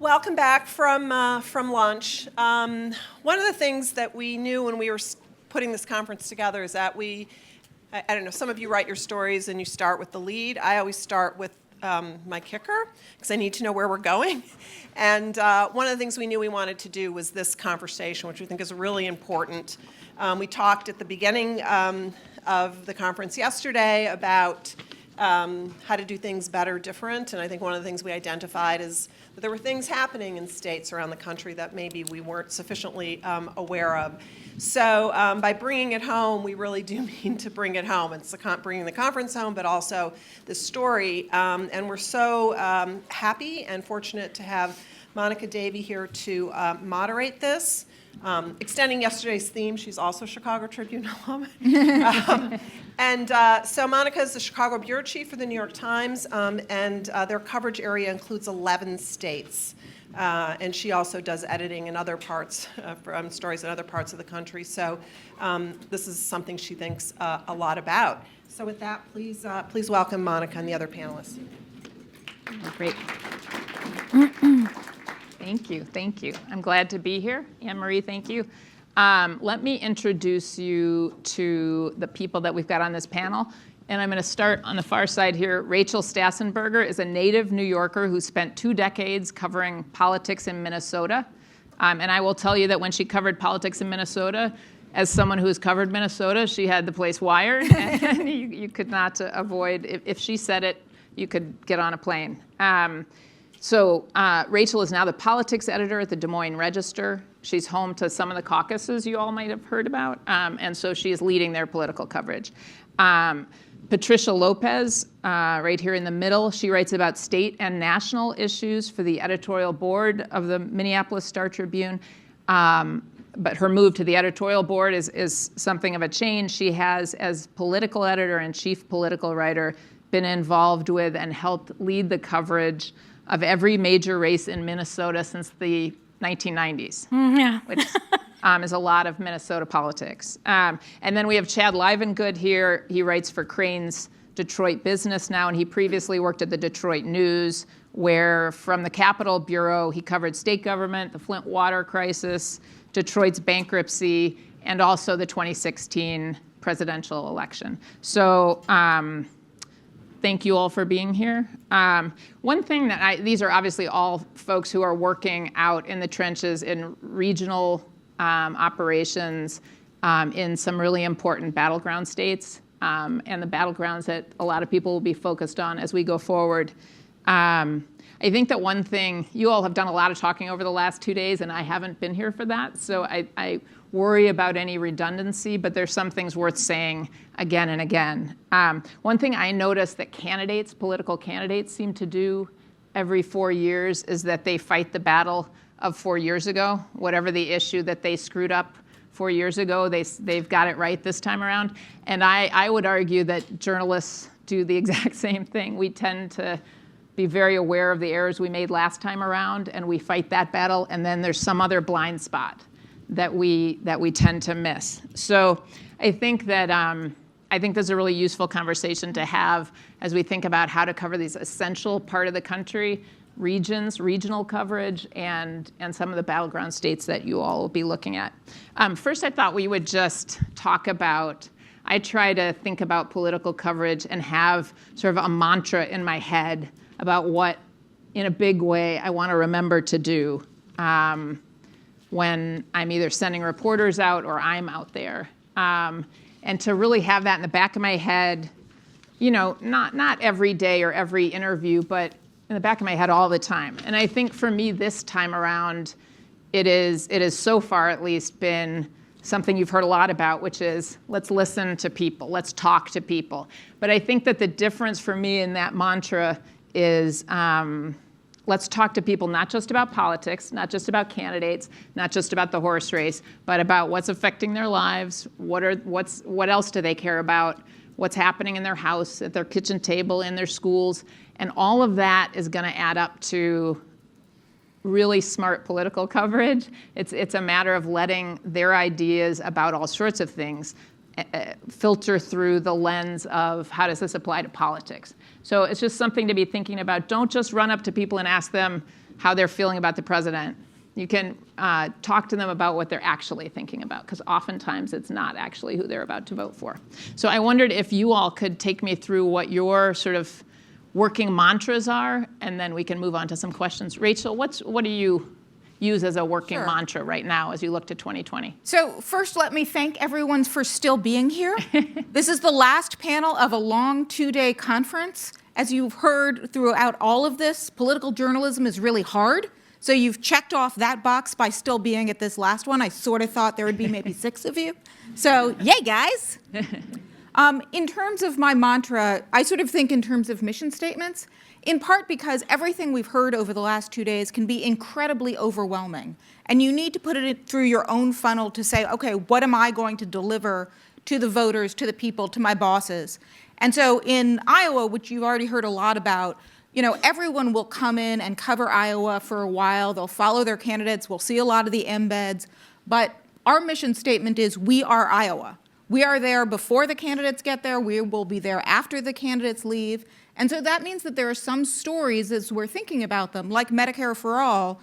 Welcome back from lunch. One of the things that we knew when we were putting this conference together is that I don't know, some of you write your stories and you start with the lead. I always start with my kicker because I need to know where we're going. And one of the things we knew we wanted to do was this conversation, which we think is really important. We talked at the beginning of the conference yesterday about how to do things better, different, and I think one of the things we identified is that there were things happening in states around the country that maybe we weren't sufficiently aware of. So by bringing it home, we really do mean to bring it home. It's bringing the conference home, but also the story. And we're so happy and fortunate to have Monica Davey here to moderate this. Extending yesterday's theme, she's also Chicago Tribune alum. So Monica is the Chicago bureau chief for the New York Times, and their coverage area includes 11 states. And she also does editing in other parts, stories in other parts of the country. So this is something she thinks a lot about. So with that, please welcome Monica and the other panelists. Great. Thank you. I'm glad to be here. Anne-Marie, thank you. Let me introduce you to the people that we've got on this panel. And I'm going to start on the far side here. Rachel Stassen-Berger is a native New Yorker who spent 2 decades covering politics in Minnesota. And I will tell you that when she covered politics in Minnesota, as someone who has covered Minnesota, she had the place wired. And you could not avoid, if she said it, you could get on a plane. So Rachel is now the politics editor at the Des Moines Register. She's home to some of the caucuses you all might have heard about, and so she is leading their political coverage. Patricia Lopez, right here in the middle, she writes about state and national issues for the editorial board of the Minneapolis Star-Tribune. But her move to the editorial board is something of a change. She has, as political editor and chief political writer, been involved with and helped lead the coverage of every major race in Minnesota since the 1990s, which is a lot of Minnesota politics. And then we have Chad Livengood here. He writes for Crain's Detroit Business now, and he previously worked at the Detroit News, where from the Capitol Bureau, he covered state government, the Flint water crisis, Detroit's bankruptcy, and also the 2016 presidential election. So thank you all for being here. One thing these are obviously all folks who are working out in the trenches in regional operations in some really important battleground states, and the battlegrounds that a lot of people will be focused on as we go forward. I think that one thing, you all have done a lot of talking over the last 2 days, and I haven't been here for that, so I worry about any redundancy, but there's some things worth saying again and again. One thing I noticed that political candidates seem to do every 4 years is that they fight the battle of 4 years ago. Whatever the issue that they screwed up 4 years ago, they've got it right this time around. And I would argue that journalists do the exact same thing. We tend to be very aware of the errors we made last time around, and we fight that battle, and then there's some other blind spot that we tend to miss. So I think that this is a really useful conversation to have as we think about how to cover these essential part of the country, regional coverage, and some of the battleground states that you all will be looking at. First, I thought we would just talk about, I try to think about political coverage and have sort of a mantra in my head about what, in a big way, I want to remember to do when I'm either sending reporters out or I'm out there. And to really have that in the back of my head, not every day or every interview, but in the back of my head all the time. And I think for me this time around, it is so far at least been something you've heard a lot about, which is let's listen to people, let's talk to people. But I think that the difference for me in that mantra is let's talk to people not just about politics, not just about candidates, not just about the horse race, but about what's affecting their lives, what else do they care about, what's happening in their house, at their kitchen table, in their schools. And all of that is going to add up to really smart political coverage. It's a matter of letting their ideas about all sorts of things filter through the lens of how does this apply to politics. So it's just something to be thinking about. Don't just run up to people and ask them, how they're feeling about the president. You can talk to them about what they're actually thinking about, because oftentimes it's not actually who they're about to vote for. So I wondered if you all could take me through what your sort of working mantras are, and then we can move on to some questions. Rachel, what do you use as a working mantra right now as you look to 2020? So first, let me thank everyone for still being here. This is the last panel of a long 2-day conference. As you've heard throughout all of this, political journalism is really hard. So you've checked off that box by still being at this last one. I sort of thought there would be maybe 6 of you. So yay, guys. In terms of my mantra, I sort of think in terms of mission statements, in part because everything we've heard over the last 2 days can be incredibly overwhelming. And you need to put it through your own funnel to say, okay, what am I going to deliver to the voters, to the people, to my bosses? And so in Iowa, which you've already heard a lot about, everyone will come in and cover Iowa for a while. They'll follow their candidates. We'll see a lot of the embeds. But our mission statement is, we are Iowa. We are there before the candidates get there. We will be there after the candidates leave. And so that means that there are some stories, as we're thinking about them, like Medicare for All,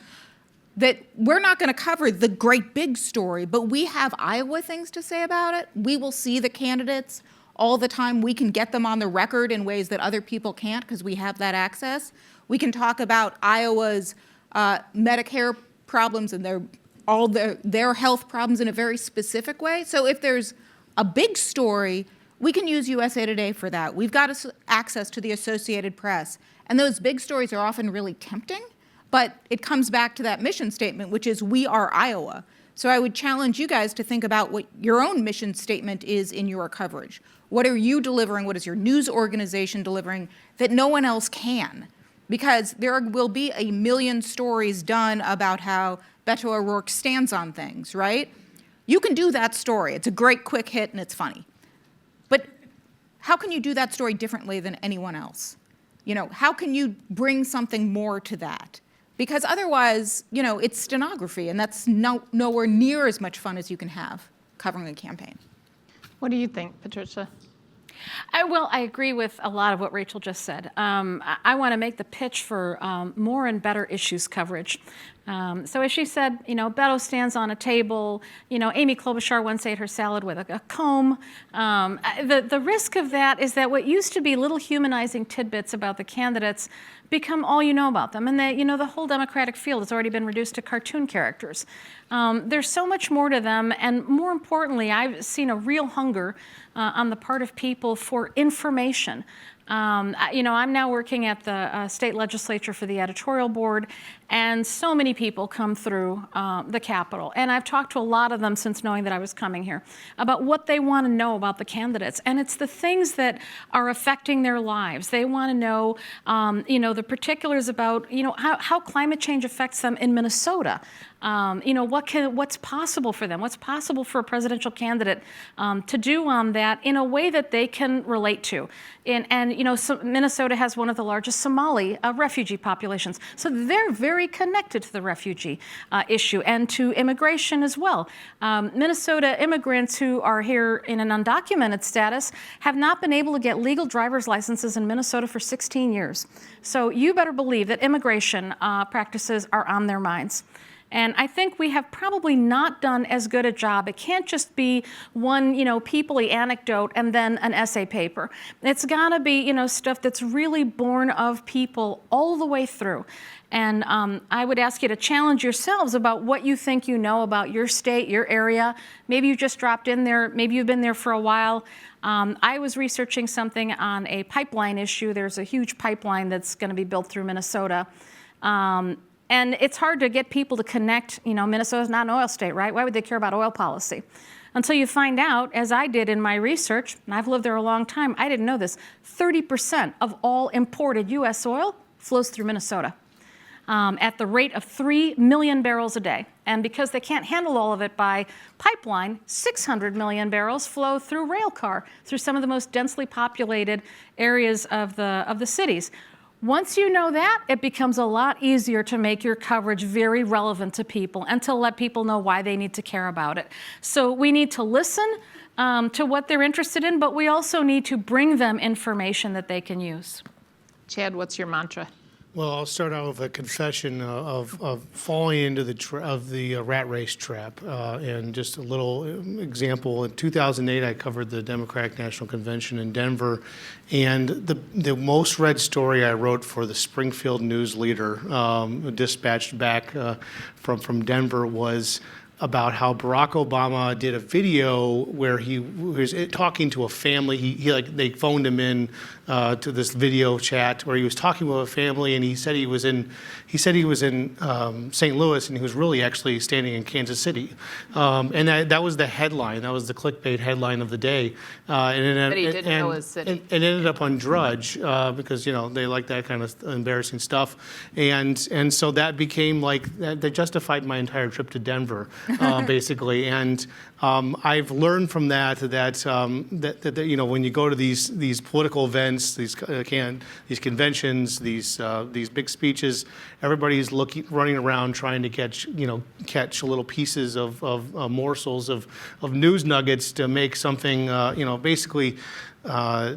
that we're not going to cover the great big story, but we have Iowa things to say about it. We will see the candidates all the time. We can get them on the record in ways that other people can't because we have that access. We can talk about Iowa's Medicare problems and their health problems in a very specific way. So if there's a big story, we can use USA Today for that. We've got access to the Associated Press. And those big stories are often really tempting, but it comes back to that mission statement, which is, we are Iowa. So I would challenge you guys to think about what your own mission statement is in your coverage. What are you delivering? What is your news organization delivering that no one else can? Because there will be a million stories done about how Beto O'Rourke stands on things, right? You can do that story. It's a great quick hit and it's funny. But how can you do that story differently than anyone else? How can you bring something more to that? Because otherwise, it's stenography, and that's nowhere near as much fun as you can have covering a campaign. What do you think, Patricia? Well, I agree with a lot of what Rachel just said. I want to make the pitch for more and better issues coverage. So as she said, Beto stands on a table. Amy Klobuchar once ate her salad with a comb. The risk of that is that what used to be little humanizing tidbits about the candidates become all you know about them. And the whole Democratic field has already been reduced to cartoon characters. There's so much more to them. And more importantly, I've seen a real hunger on the part of people for information. I'm now working at the state legislature for the editorial board, and so many people come through the Capitol. And I've talked to a lot of them since knowing that I was coming here about what they want to know about the candidates. And it's the things that are affecting their lives. They want to know, the particulars about, how climate change affects them in Minnesota. What's possible for them? What's possible for a presidential candidate to do on that in a way that they can relate to? So Minnesota has one of the largest Somali refugee populations. So they're very connected to the refugee issue and to immigration as well. Minnesota immigrants who are here in an undocumented status have not been able to get legal driver's licenses in Minnesota for 16 years. So you better believe that immigration practices are on their minds. And I think we have probably not done as good a job. It can't just be one, people-y anecdote and then an essay paper. It's got to be, stuff that's really born of people all the way through. And I would ask you to challenge yourselves about what you think you know about your state, your area. Maybe you just dropped in there. Maybe you've been there for a while. I was researching something on a pipeline issue. There's a huge pipeline that's going to be built through Minnesota. And it's hard to get people to connect, Minnesota's not an oil state, right? Why would they care about oil policy? Until you find out, as I did in my research, and I've lived there a long time, I didn't know this, 30% of all imported U.S. oil flows through Minnesota at the rate of 3 million barrels a day. And because they can't handle all of it by pipeline, 600 million barrels flow through rail car, through some of the most densely populated areas of the cities. Once you know that, it becomes a lot easier to make your coverage very relevant to people and to let people know why they need to care about it. So we need to listen to what they're interested in, but we also need to bring them information that they can use. Chad, what's your mantra? Well, I'll start out with a confession of falling into the rat race trap, and just a little example. In 2008, I covered the Democratic National Convention in Denver, and the most read story I wrote for the Springfield News Leader, dispatched back from Denver, was about how Barack Obama did a video where he was talking to a family. They phoned him in to this video chat where he was talking with a family, and he said he was in St. Louis, and he was really actually standing in Kansas City, and that was the headline. That was the clickbait headline of the day. But he didn't know his city. It ended up on Drudge because they like that kind of embarrassing stuff, and so that became that justified my entire trip to Denver. Basically, and I've learned from that when you go to these political events, these conventions, these big speeches, everybody's running around trying to catch little pieces of morsels of news nuggets to make something basically.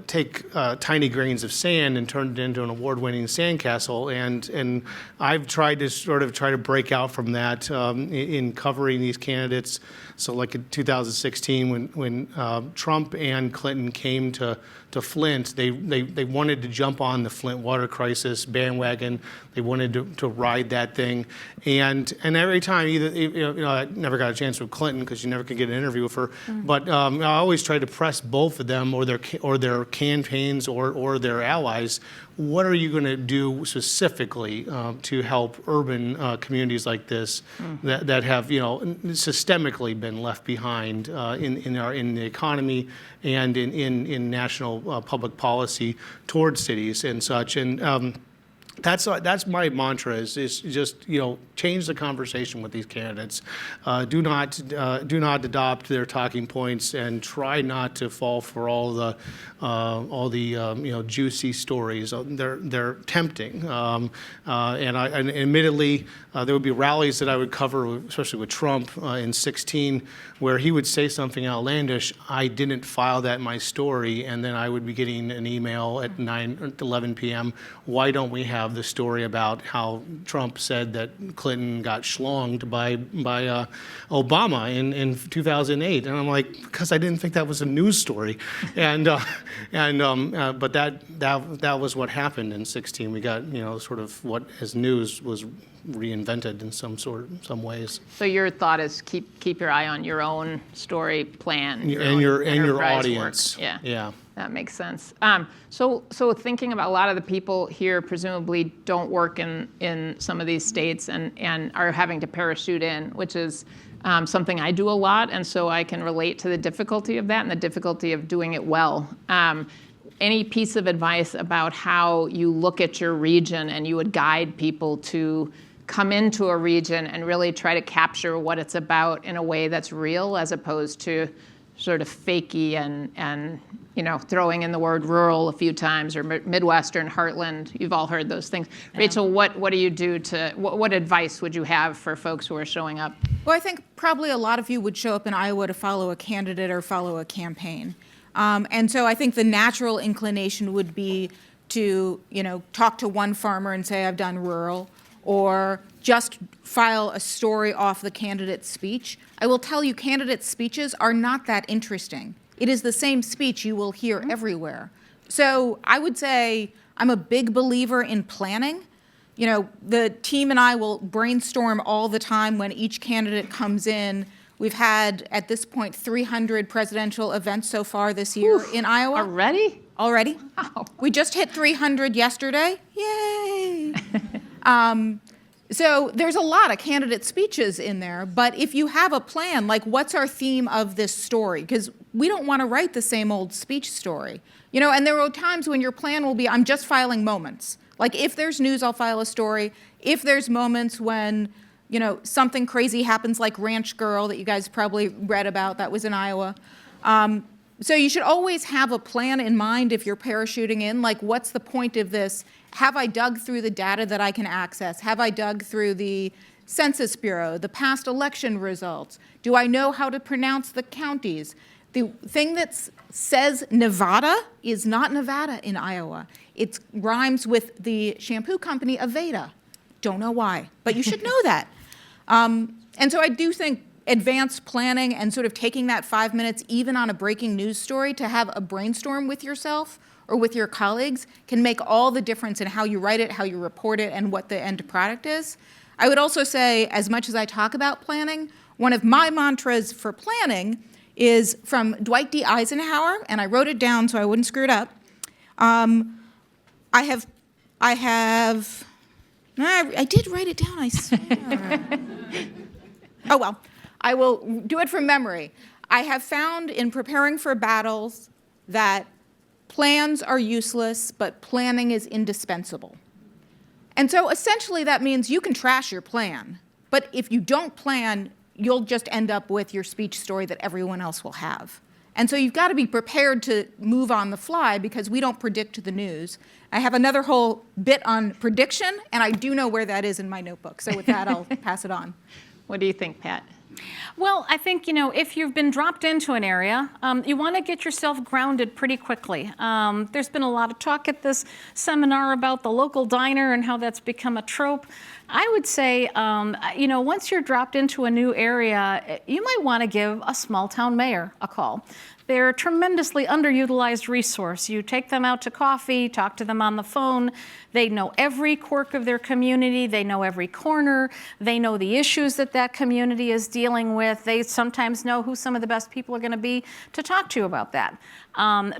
Take tiny grains of sand and turn it into an award-winning sandcastle, and I've tried to break out from that in covering these candidates. So, like in 2016, when Trump and Clinton came to Flint, they wanted to jump on the Flint water crisis bandwagon. They wanted to ride that thing, and every time I never got a chance with Clinton because you never could get an interview with her. But I always tried to press both of them or their campaigns or their allies. What are you going to do specifically to help urban communities like this that have systemically been left behind in the economy and in national public policy towards cities and such? And that's my mantra is just change the conversation with these candidates. Do not adopt their talking points and try not to fall for all the juicy stories. They're tempting, and admittedly there would be rallies that I would cover, especially with Trump in 2016, where he would say something outlandish. I didn't file that in my story, and then I would be getting an email at 11 p.m. Why don't we have the story about how Trump said that Clinton got schlonged by Obama in 2008? And I'm like, because I didn't think that was a news story, but that was what happened in 2016. We got sort of what as news was reinvented in some ways. So your thought is keep your eye on your own story plan and your audience. Work. Yeah. That makes sense. So thinking about a lot of the people here presumably don't work in some of these states and are having to parachute in, which is something I do a lot, and so I can relate to the difficulty of that and the difficulty of doing it well. Any piece of advice about how you look at your region and you would guide people to come into a region and really try to capture what it's about in a way that's real as opposed to sort of fakey and throwing in the word rural a few times or Midwestern, Heartland. You've all heard those things. Yeah. Rachel, what do you do what advice would you have for folks who are showing up? Well, I think probably a lot of you would show up in Iowa to follow a candidate or follow a campaign. And so I think the natural inclination would be to, talk to one farmer and say, I've done rural, or just file a story off the candidate's speech. I will tell you, candidate speeches are not that interesting. It is the same speech you will hear everywhere. So I would say I'm a big believer in planning. The team and I will brainstorm all the time when each candidate comes in. We've had, at this point, 300 presidential events so far this year in Iowa. Already? Wow. We just hit 300 yesterday. Yay! So there's a lot of candidate speeches in there, but if you have a plan, like what's our theme of this story? Because we don't want to write the same old speech story. And there are times when your plan will be, I'm just filing moments. Like if there's news, I'll file a story. If there's moments when, something crazy happens like Ranch Girl that you guys probably read about, that was in Iowa. So you should always have a plan in mind if you're parachuting in, like what's the point of this? Have I dug through the data that I can access? Have I dug through the Census Bureau, the past election results? Do I know how to pronounce the counties? The thing that says Nevada is not Nevada in Iowa. It rhymes with the shampoo company Aveda. Don't know why, but you should know that. And so I do think advanced planning and sort of taking that 5 minutes, even on a breaking news story, to have a brainstorm with yourself or with your colleagues can make all the difference in how you write it, how you report it, and what the end product is. I would also say, as much as I talk about planning, one of my mantras for planning is from Dwight D. Eisenhower, and I wrote it down so I wouldn't screw it up. I did write it down, I swear. Oh, well, I will do it from memory. I have found in preparing for battles that plans are useless, but planning is indispensable. And so essentially that means you can trash your plan, but if you don't plan, you'll just end up with your speech story that everyone else will have. And so you've got to be prepared to move on the fly because we don't predict the news. I have another whole bit on prediction, and I do know where that is in my notebook. So with that, I'll pass it on. What do you think, Pat? Well, I think, if you've been dropped into an area, you want to get yourself grounded pretty quickly. There's been a lot of talk at this seminar about the local diner and how that's become a trope. I would say, once you're dropped into a new area, you might want to give a small town mayor a call. They're a tremendously underutilized resource. You take them out to coffee, talk to them on the phone. They know every quirk of their community. They know every corner. They know the issues that community is dealing with. They sometimes know who some of the best people are going to be to talk to about that.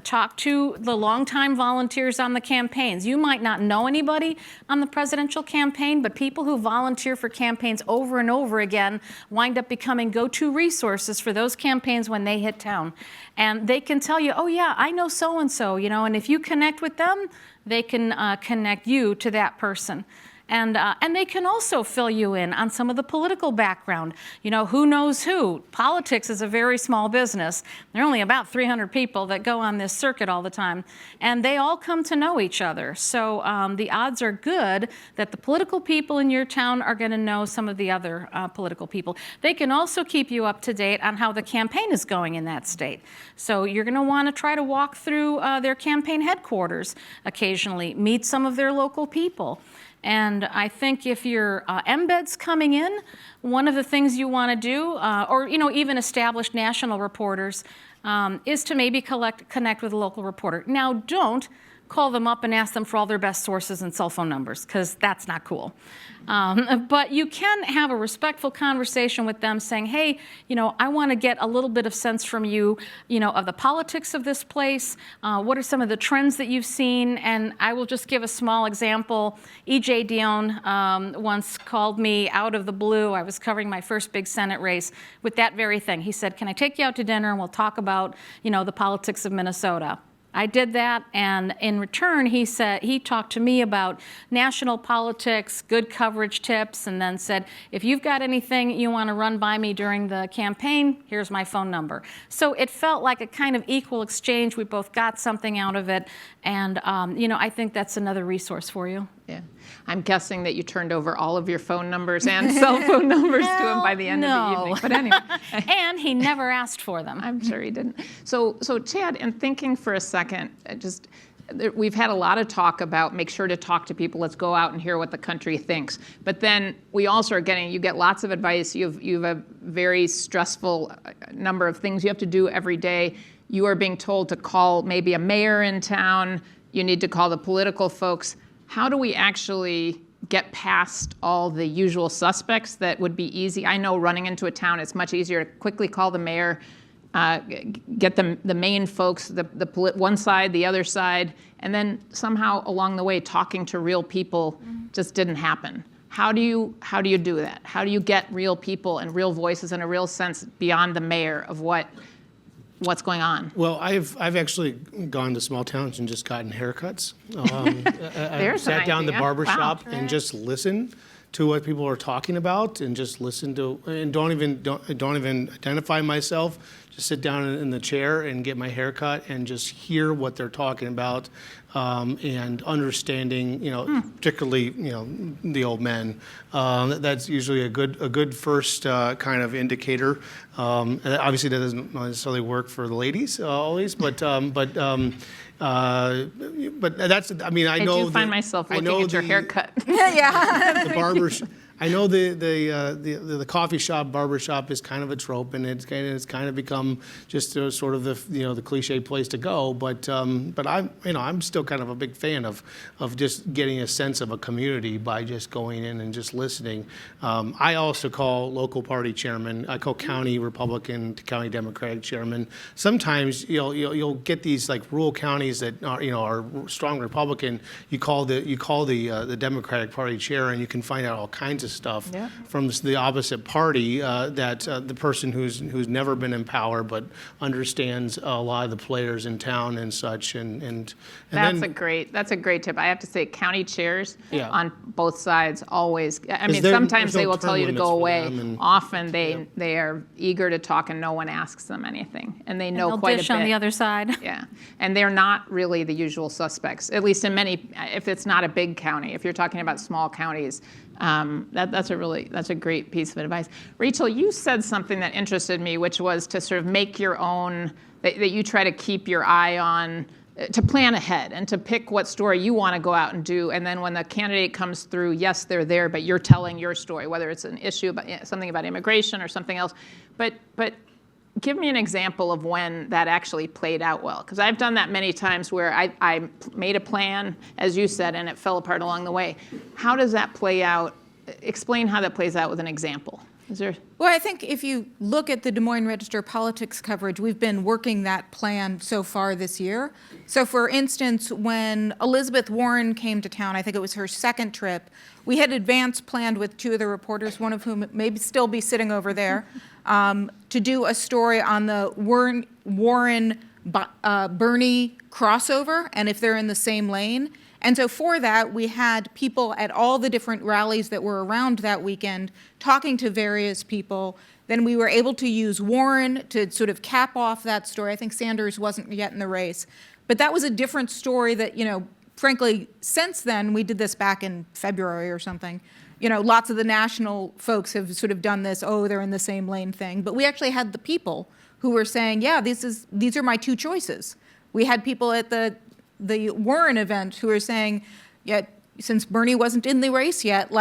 Talk to the longtime volunteers on the campaigns. You might not know anybody on the presidential campaign, but people who volunteer for campaigns over and over again wind up becoming go-to resources for those campaigns when they hit town. And they can tell you, oh yeah, I know so-and-so, and if you connect with them, they can connect you to that person. And they can also fill you in on some of the political background. Who knows who? Politics is a very small business. There are only about 300 people that go on this circuit all the time, and they all come to know each other. So the odds are good that the political people in your town are going to know some of the other political people. They can also keep you up to date on how the campaign is going in that state. So you're going to want to try to walk through their campaign headquarters occasionally, meet some of their local people. And I think if your embed's coming in, one of the things you want to do, or even established national reporters, is to maybe connect with a local reporter. Now, don't call them up and ask them for all their best sources and cell phone numbers, because that's not cool. But you can have a respectful conversation with them saying, hey, I want to get a little bit of sense from you, of the politics of this place. What are some of the trends that you've seen? And I will just give a small example. E.J. Dion once called me out of the blue. I was covering my first big Senate race with that very thing. He said, can I take you out to dinner and we'll talk about, the politics of Minnesota? I did that, and in return, he talked to me about national politics, good coverage tips, and then said, if you've got anything you want to run by me during the campaign, here's my phone number. So it felt like a kind of equal exchange. We both got something out of it, and I think that's another resource for you. Yeah. I'm guessing that you turned over all of your phone numbers and cell phone numbers to him by the end of the evening. But anyway. And he never asked for them. I'm sure he didn't. So Chad, in thinking for a second, we've had a lot of talk about make sure to talk to people. Let's go out and hear what the country thinks. But then we also are you get lots of advice. You have a very stressful number of things you have to do every day. You are being told to call maybe a mayor in town. You need to call the political folks. How do we actually get past all the usual suspects that would be easy? I know running into a town, it's much easier to quickly call the mayor, get the main folks, one side, the other side, and then somehow along the way talking to real people just didn't happen. How do you do that? How do you get real people and real voices in a real sense beyond the mayor of what's going on? Well, I've actually gone to small towns and just gotten haircuts. I sat down in the barber shop and just listened to what people are talking about, and just listen to, and don't even identify myself. just sit down in the chair and get my hair cut and just hear what they're talking about, and understanding, particularly, the old men. That's usually a good first kind of indicator. And obviously, that doesn't necessarily work for the ladies always, but that's. I mean, I know. do find myself looking at your haircut. The barber. I know the coffee shop, barber shop is kind of a trope, and it's kind of become just sort of the cliche place to go. But I'm still kind of a big fan of just getting a sense of a community by just going in and just listening. I also call local party chairman. I call county Republican to county Democratic chairman. Sometimes you'll get these like rural counties that are strong Republican. You call the Democratic Party chair, and you can find out all kinds of stuff from the opposite party, that the person who's never been in power but understands a lot of the players in town and such, and That's then, a great tip. I have to say, county chairs Yeah. on both sides always. I mean, there- sometimes there's they no will tell term you to limits go for away. them, and- Often they are eager to talk, and no one asks them anything, and they know They'll quite dish a bit. on the other side. Yeah, and they're not really the usual suspects, at least in many, if it's not a big county. If you're talking about small counties, that's a great piece of advice. Rachel, you said something that interested me, which was to sort of make your own, that you try to keep your eye on, to plan ahead and to pick what story you want to go out and do. And then when the candidate comes through, yes, they're there, but you're telling your story, whether it's an issue about something about immigration or something else. But give me an example of when that actually played out well, because I've done that many times where I made a plan, as you said, and it fell apart along the way. How does that play out? Explain how that plays out with an example. Is there? Well, I think if you look at the Des Moines Register politics coverage, we've been working that plan so far this year. So for instance, when Elizabeth Warren came to town, I think it was her second trip, we had advance planned with two of the reporters, one of whom may still be sitting over there, to do a story on the Warren-Bernie crossover and if they're in the same lane. And so for that, we had people at all the different rallies that were around that weekend talking to various people. Then we were able to use Warren to sort of cap off that story. I think Sanders wasn't yet in the race. But that was a different story that, frankly, since then, we did this back in February or something. Lots of the national folks have sort of done this, they're in the same lane thing. But we actually had the people who were saying, these are my two choices. We had people at the Warren event who were saying, since Bernie wasn't in the race yet,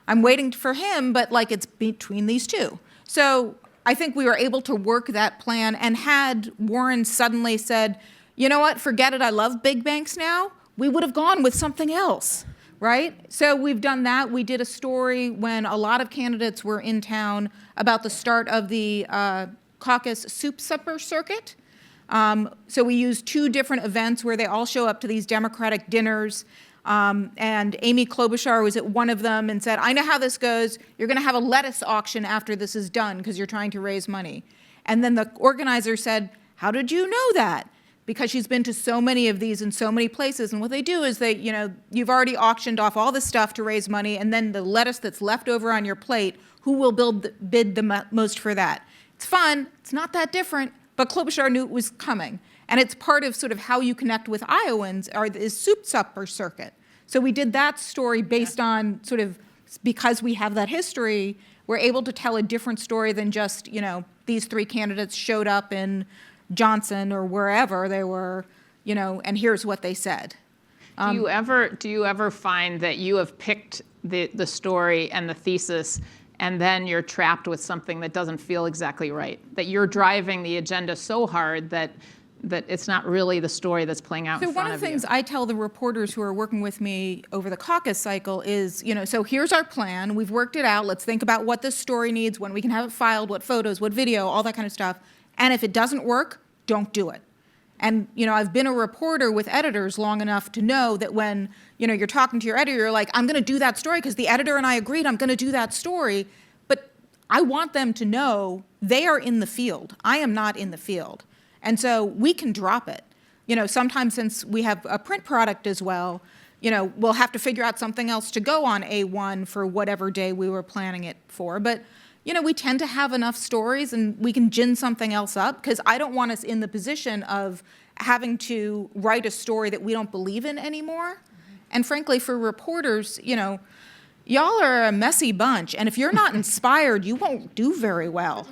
I'm waiting for him, but it's between these two. So I think we were able to work that plan, and had Warren suddenly said, you know what, forget it, I love big banks now, we would have gone with something else, right? So we've done that. We did a story when a lot of candidates were in town about the start of the caucus soup supper circuit. So we used two different events where they all show up to these Democratic dinners, and Amy Klobuchar was at one of them and said, I know how this goes. You're going to have a lettuce auction after this is done because you're trying to raise money. And then the organizer said, how did you know that? Because she's been to so many of these in so many places. And what they do is you've already auctioned off all the stuff to raise money, and then the lettuce that's left over on your plate, who will bid the most for that? It's fun. It's not that different. But Klobuchar knew it was coming. And it's part of sort of how you connect with Iowans is soup supper circuit. So we did that story based on sort of, because we have that history, we're able to tell a different story than just, these three candidates showed up in Johnson or wherever they were, and here's what they said. Do you ever find that you have picked the story and the thesis, and then you're trapped with something that doesn't feel exactly right? That you're driving the agenda so hard that it's not really the story that's playing out in front of you. So one of the things I tell the reporters who are working with me over the caucus cycle is, so here's our plan. We've worked it out. Let's think about what this story needs, when we can have it filed, what photos, what video, all that kind of stuff. And if it doesn't work, don't do it. And, I've been a reporter with editors long enough to know that when, you're talking to your editor, you're like, I'm going to do that story because the editor and I agreed I'm going to do that story. But I want them to know they are in the field. I am not in the field. And so we can drop it. Sometimes, since we have a print product as well, we'll have to figure out something else to go on A1 for whatever day we were planning it for. But, we tend to have enough stories and we can gin something else up, because I don't want us in the position of having to write a story that we don't believe in anymore. And frankly, for reporters, y'all are a messy bunch, and if you're not inspired, you won't do very well.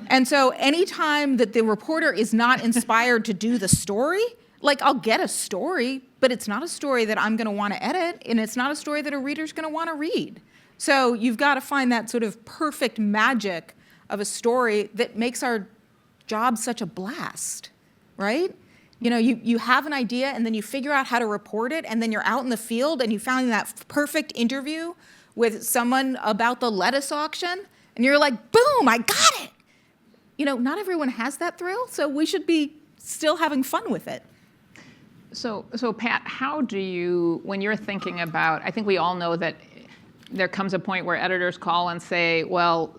And so anytime that the reporter is not inspired to do the story, like, I'll get a story, but it's not a story that I'm going to want to edit, and it's not a story that a reader's going to want to read. So you've got to find that sort of perfect magic of a story that makes our job such a blast, right? You have an idea, and then you figure out how to report it, and then you're out in the field, and you found that perfect interview with someone about the lettuce auction, and you're like, boom, I got it. Not everyone has that thrill, so we should be still having fun with it. So Pat, how do you, when you're thinking about, I think we all know that there comes a point where editors call and say, well,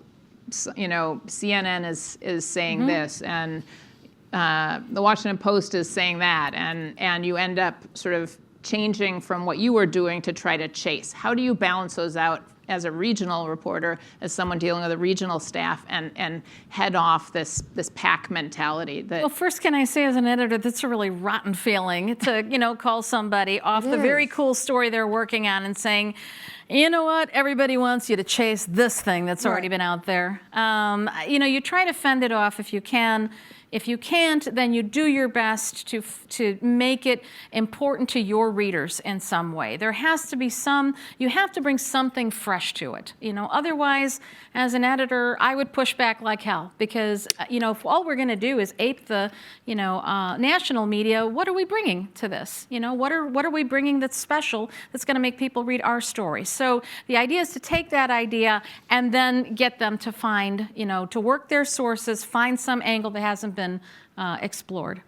CNN is saying this, and the Washington Post is saying that, and you end up sort of changing from what you were doing to try to chase. How do you balance those out as a regional reporter, as someone dealing with a regional staff, and head off this pack mentality? Well, first, can I say, as an editor, that's a really rotten feeling to call somebody off the very cool story they're working on and saying, you know what, everybody wants you to chase this thing that's already been out there. You try to fend it off if you can. If you can't, then you do your best to make it important to your readers in some way. There has to be you have to bring something fresh to it. Otherwise, as an editor, I would push back like hell, because, if all we're going to do is ape the, national media, what are we bringing to this? What are we bringing that's special that's going to make people read our story? So the idea is to take that idea and then get them to find, to work their sources, find some angle that hasn't been explored.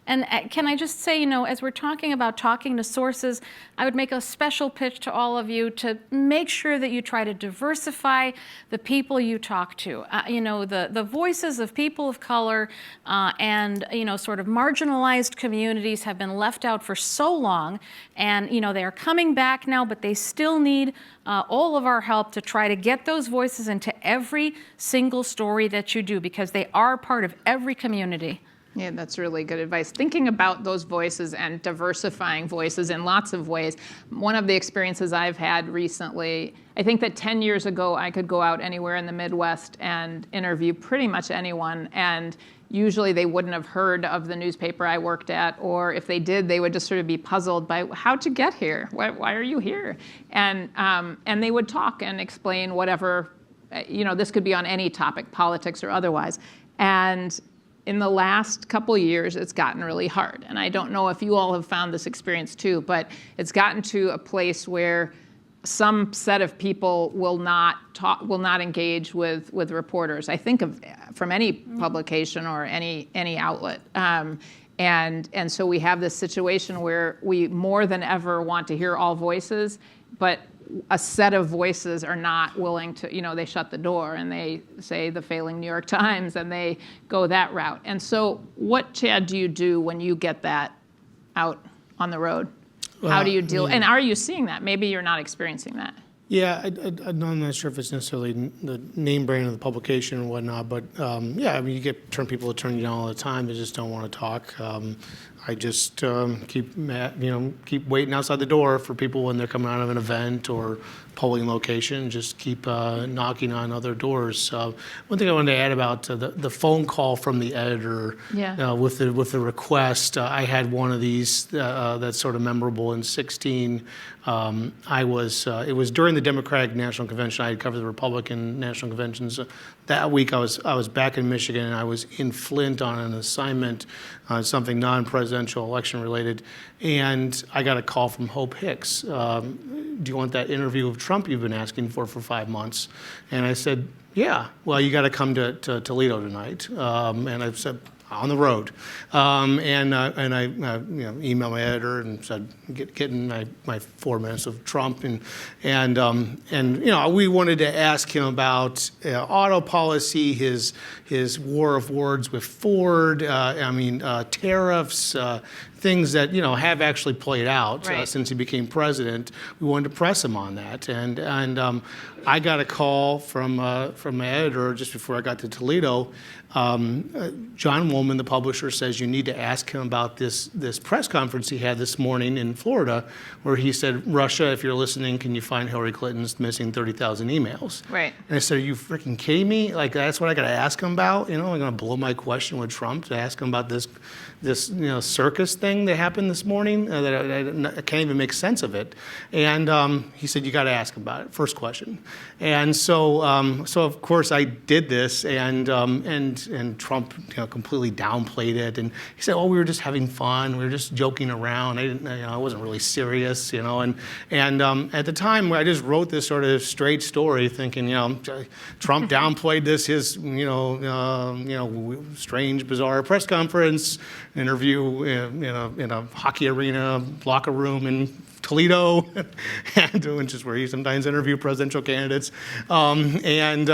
And can I just say, as we're talking about talking to sources, I would make a special pitch to all of you to make sure that you try to diversify the people you talk to. The voices of people of color and, sort of marginalized communities have been left out for so long. And, they are coming back now, but they still need all of our help to try to get those voices into every single story that you do, because they are part of every community. Yeah, that's really good advice. Thinking about those voices and diversifying voices in lots of ways. One of the experiences I've had recently, I think that 10 years ago, I could go out anywhere in the Midwest and interview pretty much anyone, and usually they wouldn't have heard of the newspaper I worked at, or if they did, they would just sort of be puzzled by, how'd you get here? Why are you here? And they would talk and explain whatever, this could be on any topic, politics or otherwise. And in the last couple years, it's gotten really hard. And I don't know if you all have found this experience too, but it's gotten to a place where some set of people will not engage with reporters. I think of from any publication or any outlet. And so we have this situation where we more than ever want to hear all voices, but a set of voices are not willing to, they shut the door and they say the failing New York Times and they go that route. And so what, Chad, do you do when you get that out on the road? How do you deal? And are you seeing that? Maybe you're not experiencing that. Yeah, I'm not sure if it's necessarily the name brand of the publication and whatnot, but you get people that turn you down all the time. They just don't want to talk. I just keep waiting outside the door for people when they're coming out of an event or polling location. Just keep knocking on other doors. One thing I wanted to add about the phone call from the editor with the request. I had one of these that's sort of memorable in 2016. It was during the Democratic National Convention. I had covered the Republican National Conventions. That week I was back in Michigan, and I was in Flint on an assignment, something non-presidential election related, and I got a call from Hope Hicks. Do you want that interview of Trump you've been asking for 5 months? And I said, yeah. Well, you got to come to Toledo tonight. And I said, on the road. And I emailed my editor and said, getting my 4 minutes of Trump. And we wanted to ask him about auto policy, his war of words with Ford, tariffs, things that have actually played out Right. since he became president. We wanted to press him on that, and I got a call from my editor just before I got to Toledo. John Woolman, the publisher, says you need to ask him about this press conference he had this morning in Florida, where he said, Russia, if you're listening, can you find Hillary Clinton's missing 30,000 emails? Right. And I said, are you freaking kidding me? Like, that's what I got to ask him about? I'm going to blow my question with Trump to ask him about this circus thing that happened this morning that I can't even make sense of it. And he said, you got to ask him about it, first question. And so of course I did this, and Trump completely downplayed it, and he said, "Oh, we were just having fun. We were just joking around. I wasn't really serious, And at the time, I just wrote this sort of straight story, thinking, Trump downplayed this, his strange, bizarre press conference interview in a hockey arena locker room in Toledo, which is where he sometimes interviewed presidential candidates, and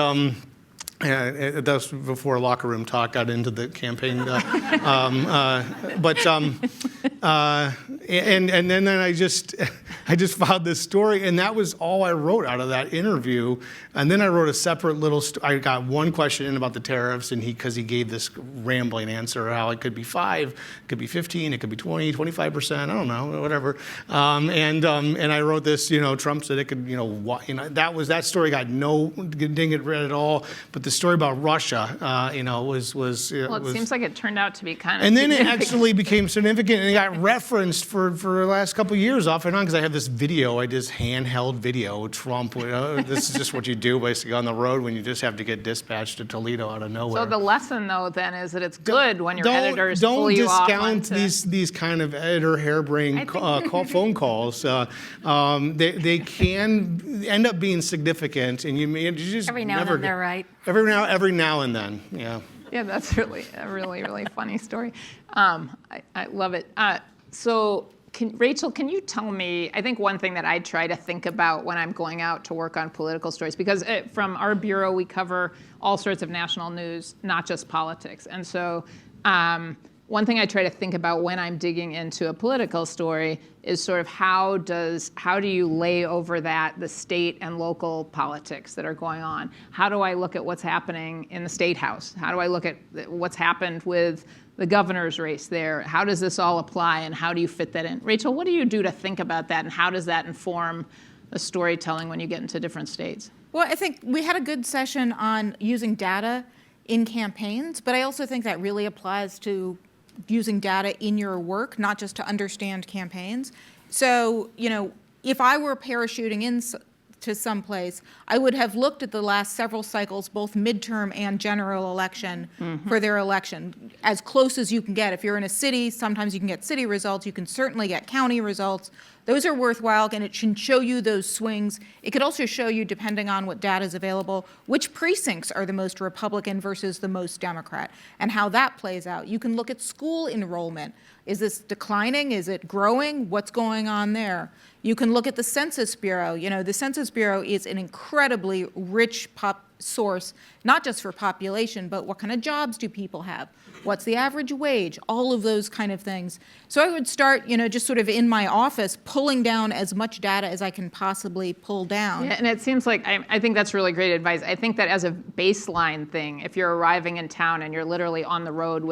that's before locker room talk got into the campaign. And then I just filed this story, and that was all I wrote out of that interview. And then I wrote a separate little. I got one question in about the tariffs, and because he gave this rambling answer how it could be 5, it could be 15, it could be 20, 25%. I don't know, whatever. And I wrote this. Trump said it could. That story didn't get read at all. But the story about Russia, was. Well, it seems like it turned out to be kind of. And then it actually became significant, and it got referenced for the last couple of years off and on, because I have this video, handheld video, Trump. This is just what you do basically on the road when you just have to get dispatched to Toledo out of nowhere. So the lesson, though, then is that it's good when your editors pull you off. Don't discount these kind of editor harebrained phone calls. They can end up being significant, and you just Every now and then they're right. Every now and then, yeah. Yeah, that's really a really funny story. I love it. So, Rachel, can you tell me, I think one thing that I try to think about when I'm going out to work on political stories, because from our bureau, we cover all sorts of national news, not just politics. And so one thing I try to think about when I'm digging into a political story is sort of how do you lay over that the state and local politics that are going on? How do I look at what's happening in the state house? How do I look at what's happened with the governor's race there? How does this all apply, and how do you fit that in? Rachel, what do you do to think about that, and how does that inform the storytelling when you get into different states? Well, I think we had a good session on using data in campaigns, but I also think that really applies to using data in your work, not just to understand campaigns. So, if I were parachuting into someplace, I would have looked at the last several cycles, both midterm and general election, for their election, as close as you can get. If you're in a city, sometimes you can get city results. You can certainly get county results. Those are worthwhile, and it should show you those swings. It could also show you, depending on what data is available, which precincts are the most Republican versus the most Democrat, and how that plays out. You can look at school enrollment. Is this declining? Is it growing? What's going on there? You can look at the Census Bureau. The Census Bureau is an incredibly rich source, not just for population, but what kind of jobs do people have? What's the average wage? All of those kind of things. So I would start, just sort of in my office, pulling down as much data as I can possibly pull down. Yeah, and it seems like, I think that's really great advice. I think that as a baseline thing, if you're arriving in town and you're literally on the road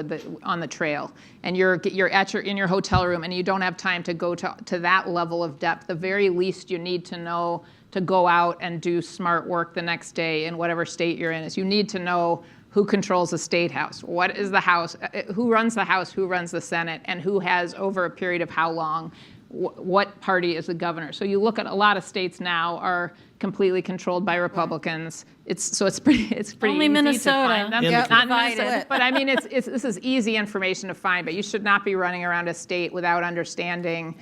on the trail, and you're in your hotel room and you don't have time to go to that level of depth, the very least you need to know to go out and do smart work the next day in whatever state you're in is you need to know who controls the state house, what is the House, who runs the House, who runs the Senate, and who has, over a period of how long, what party is the governor. So you look at a lot of states now are completely controlled by Republicans. It's pretty Only easy Minnesota. to find them. Yep. Not Divided. Minnesota, but I mean, this is easy information to find, but you should not be running around a state without understanding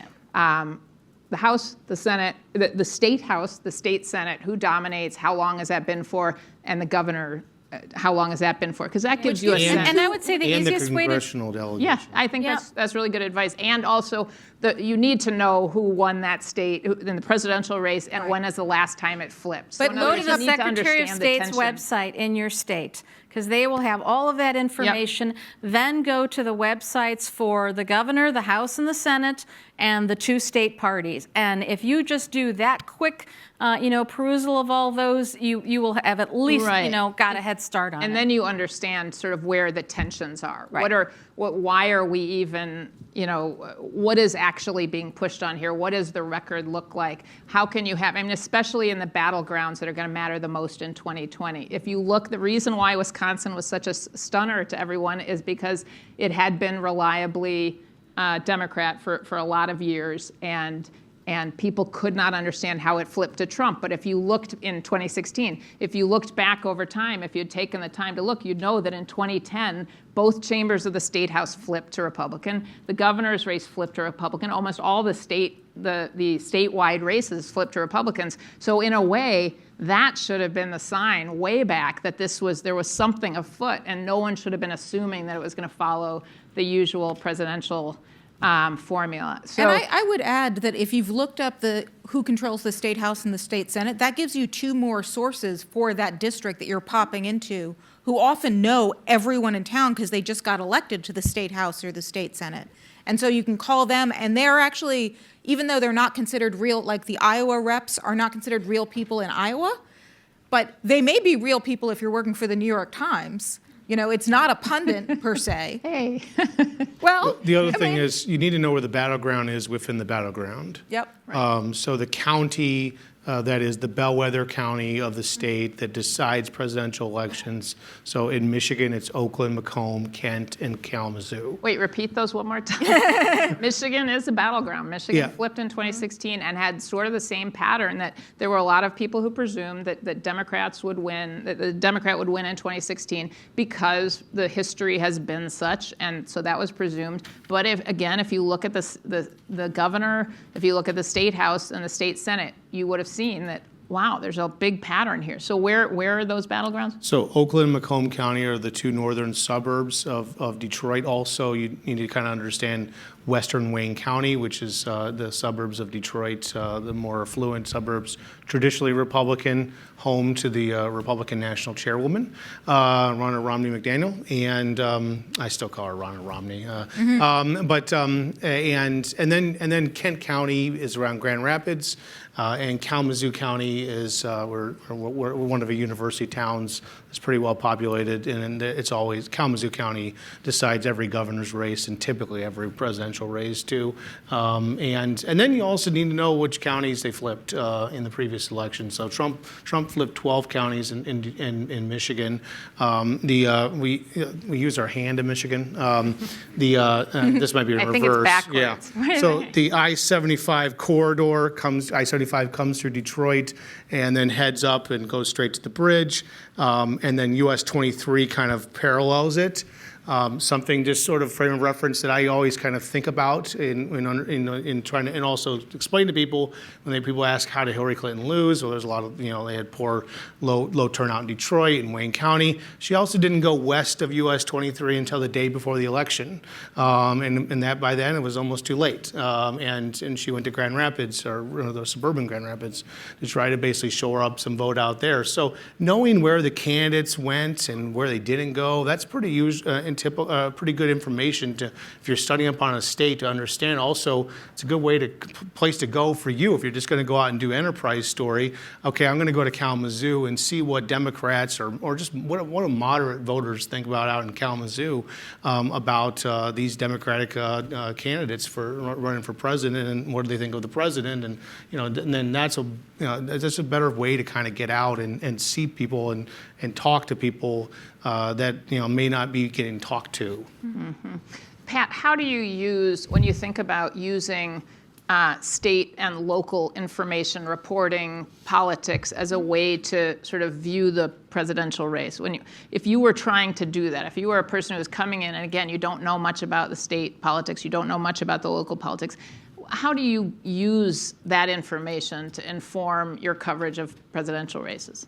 the House, the Senate, the state House, the state Senate, who dominates, how long has that been for, and the governor how long has that been for? Because that gives you a sense. And I would say the And the easiest way to congressional delegation. Yeah, I think Yeah. that's really good advice. And also, you need to know who won that state in the presidential race and when is the last time it flipped. So But in other go words, to the you need Secretary of understand the State's tension. website in your state, because they will have all of that information. Then go to the websites for the governor, the House, and the Senate, and the 2 state parties. And if you just do that quick, perusal of all those, you will have at least, Right. got a head start on it. And then you understand sort of where the tensions are. Right. Why are we even, what is actually being pushed on here? What does the record look like? How can you have, especially in the battlegrounds that are going to matter the most in 2020. If you look, the reason why Wisconsin was such a stunner to everyone is because it had been reliably Democrat for a lot of years, and people could not understand how it flipped to Trump. But if you looked in 2016, if you looked back over time, if you'd taken the time to look, you'd know that in 2010, both chambers of the state house flipped to Republican. The governor's race flipped to Republican. Almost all the statewide races flipped to Republicans. So in a way, that should have been the sign way back that there was something afoot, and no one should have been assuming that it was going to follow the usual presidential formula. So, And I would add that if you've looked up who controls the state house and the state senate, that gives you 2 more sources for that district that you're popping into, who often know everyone in town because they just got elected to the state house or the state senate. And so you can call them, and they're actually, even though they're not considered real, like the Iowa reps are not considered real people in Iowa, but they may be real people if you're working for the New York Times. It's not a pundit per se. hey. Well, The other thing is you need to know where the battleground is within the battleground. Yep. So the county that is the bellwether county of the state that decides presidential elections. So in Michigan, it's Oakland, Macomb, Kent, and Kalamazoo. Wait, repeat those one more time. Michigan is a battleground. Michigan Yeah. flipped in 2016 and had sort of the same pattern, that there were a lot of people who presumed that Democrats would win, that the Democrat would win in 2016 because the history has been such, and so that was presumed. But if you look at the governor, if you look at the state house and the state senate, you would have seen that, wow, there's a big pattern here. So where are those battlegrounds? So Oakland and Macomb County are the 2 northern suburbs of Detroit. Also, you need to kind of understand western Wayne County, which is the suburbs of Detroit, the more affluent suburbs, traditionally Republican, home to the Republican National Chairwoman, Ronna Romney McDaniel, and I still call her Ronna Romney. And then Kent County is around Grand Rapids, and Kalamazoo County is we're one of the university towns. It's pretty well populated, and it's always Kalamazoo County decides every governor's race and typically every presidential race too. And then you also need to know which counties they flipped in the previous election. So Trump flipped 12 counties in Michigan. We use our hand in Michigan. This might be in I reverse. think it's backwards. Yeah. So the I-75 corridor I-75 comes through Detroit and then heads up and goes straight to the bridge. And then US 23 kind of parallels it. Something just sort of frame of reference that I always kind of think about in trying to, and also explain to people when people ask how did Hillary Clinton lose. Well, there's a lot of, they had poor, low turnout in Detroit and Wayne County. She also didn't go west of US 23 until the day before the election. And that by then it was almost too late. And she went to Grand Rapids, or the suburban Grand Rapids, to try to basically shore up some vote out there. So knowing where the candidates went and where they didn't go, that's pretty pretty good information if you're studying upon a state, to understand. Also, it's a good place to go for you if you're just going to go out and do enterprise story. Okay, I'm going to go to Kalamazoo and see what Democrats or just what do moderate voters think about out in Kalamazoo about these Democratic candidates for running for president, and what do they think of the president, and and then that's a better way to kind of get out and see people and talk to people that may not be getting talked to. Mm-hmm. Pat, how do you use, when you think about using state and local information reporting, politics as a way to sort of view the presidential race? If you were trying to do that, if you were a person who was coming in, and again, you don't know much about the state politics, you don't know much about the local politics, how do you use that information to inform your coverage of presidential races?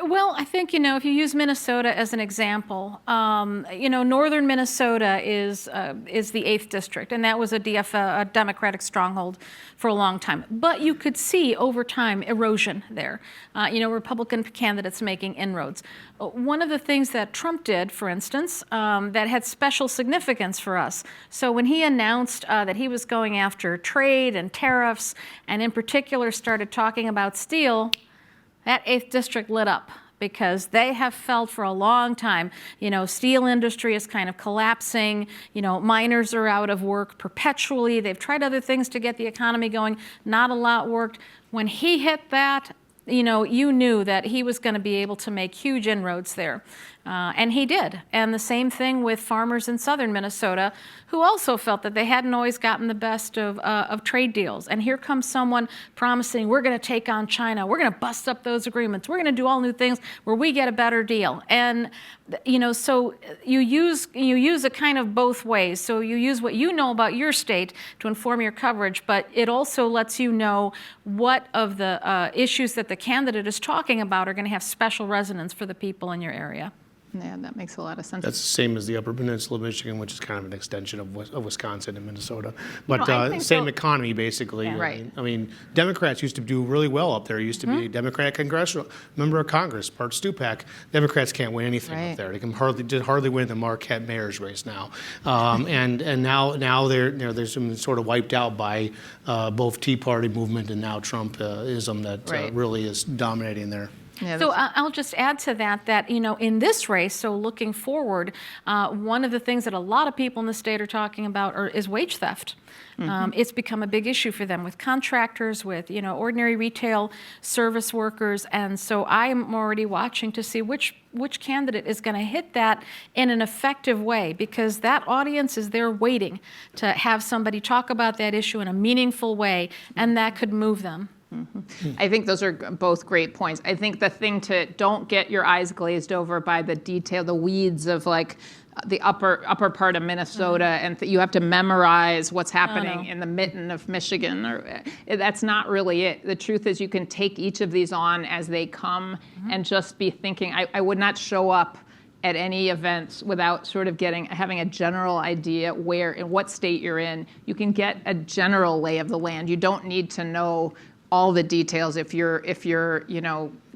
Well, I think, if you use Minnesota as an example, northern Minnesota is the 8th district, and that was a Democratic stronghold for a long time. But you could see over time erosion there, Republican candidates making inroads. One of the things that Trump did, for instance, that had special significance for us. So when he announced that he was going after trade and tariffs, and in particular started talking about steel, that 8th district lit up because they have felt for a long time, steel industry is kind of collapsing, miners are out of work perpetually. They've tried other things to get the economy going. Not a lot worked. When he hit that, you knew that he was going to be able to make huge inroads there. And he did. And the same thing with farmers in southern Minnesota who also felt that they hadn't always gotten the best of trade deals. And here comes someone promising, we're going to take on China. We're going to bust up those agreements. We're going to do all new things where we get a better deal. And, so you use it kind of both ways. So you use what you know about your state to inform your coverage, but it also lets you know what of the issues that the candidate is talking about are going to have special resonance for the people in your area. Yeah, that makes a lot of sense. That's the same as the Upper Peninsula of Michigan, which is kind of an extension of Wisconsin and Minnesota. But I think same so. economy, basically. Yeah. Right. I mean, Democrats used to do really well up there. Used to be a Democratic congressional member of Congress, Bart Stupak. Democrats can't win anything Right. up there. They can hardly win the Marquette mayor's race now. And now they're sort of wiped out by both Tea Party movement and now Trumpism that Right. really is dominating there. Yeah, So that's- I'll just add to that, in this race, so looking forward, one of the things that a lot of people in the state are talking about is wage theft. It's become a big issue for them with contractors, with, ordinary retail service workers. And so I'm already watching to see which candidate is going to hit that in an effective way, because that audience is there waiting to have somebody talk about that issue in a meaningful way, and that could move them. I think those are both great points. I think the thing don't get your eyes glazed over by the detail, the weeds of like the upper part of Minnesota, and you have to memorize what's happening in the mitten of Michigan. That's not really it. The truth is you can take each of these on as they come and just be thinking, I would not show up at any events without sort of having a general idea in what state you're in. You can get a general lay of the land. You don't need to know all the details if you're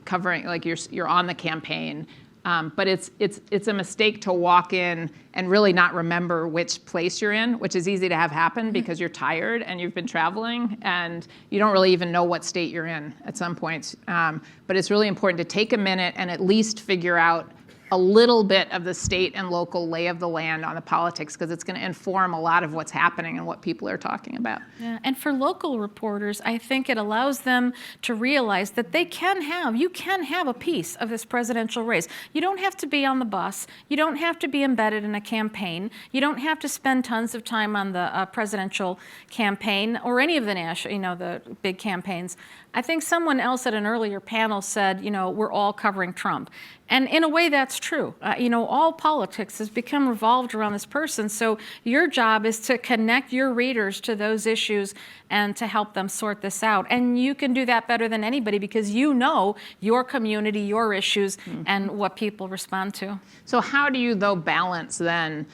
covering, like you're on the campaign. But it's a mistake to walk in and really not remember which place you're in, which is easy to have happen because you're tired and you've been traveling and you don't really even know what state you're in at some points. But it's really important to take a minute and at least figure out a little bit of the state and local lay of the land on the politics, because it's going to inform a lot of what's happening and what people are talking about. Yeah, and for local reporters, I think it allows them to realize that you can have a piece of this presidential race. You don't have to be on the bus. You don't have to be embedded in a campaign. You don't have to spend tons of time on the presidential campaign or any of the the big campaigns. I think someone else at an earlier panel said, we're all covering Trump. And in a way, that's true. All politics has become revolved around this person. So your job is to connect your readers to those issues and to help them sort this out. And you can do that better than anybody because you know your community, your issues, and what people respond to. So how do you, though, balance then?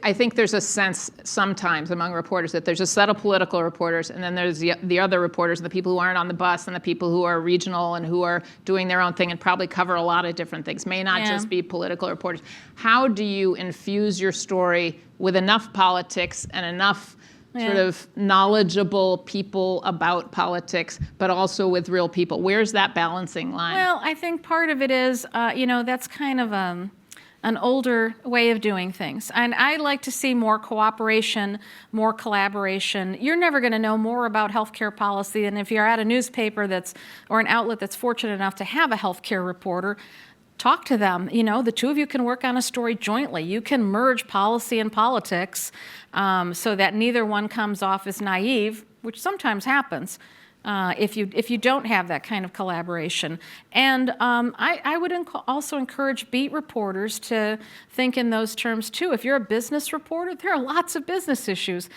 I think there's a sense sometimes among reporters that there's a set of political reporters, and then there's the other reporters, the people who aren't on the bus, and the people who are regional and who are doing their own thing and probably cover a lot of different things, may not just be political reporters. How do you infuse your story with enough politics and enough sort of knowledgeable people about politics, but also with real people? Where's that balancing line? Well, I think part of it is, that's kind of an older way of doing things. And I like to see more cooperation, more collaboration. You're never going to know more about healthcare policy than if you're at a newspaper or an outlet that's fortunate enough to have a healthcare reporter. Talk to them. The two of you can work on a story jointly. You can merge policy and politics so that neither one comes off as naive, which sometimes happens. if you don't have that kind of collaboration. And I would also encourage beat reporters to think in those terms too. If you're a business reporter, there are lots of business issues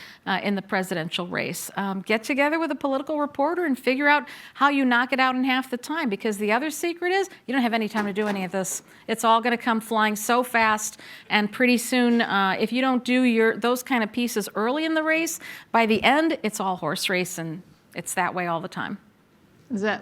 in the presidential race. Get together with a political reporter and figure out how you knock it out in half the time, because the other secret is you don't have any time to do any of this. It's all going to come flying so fast, and pretty soon, if you don't do those kind of pieces early in the race, by the end, it's all horse race, and it's that way all the time.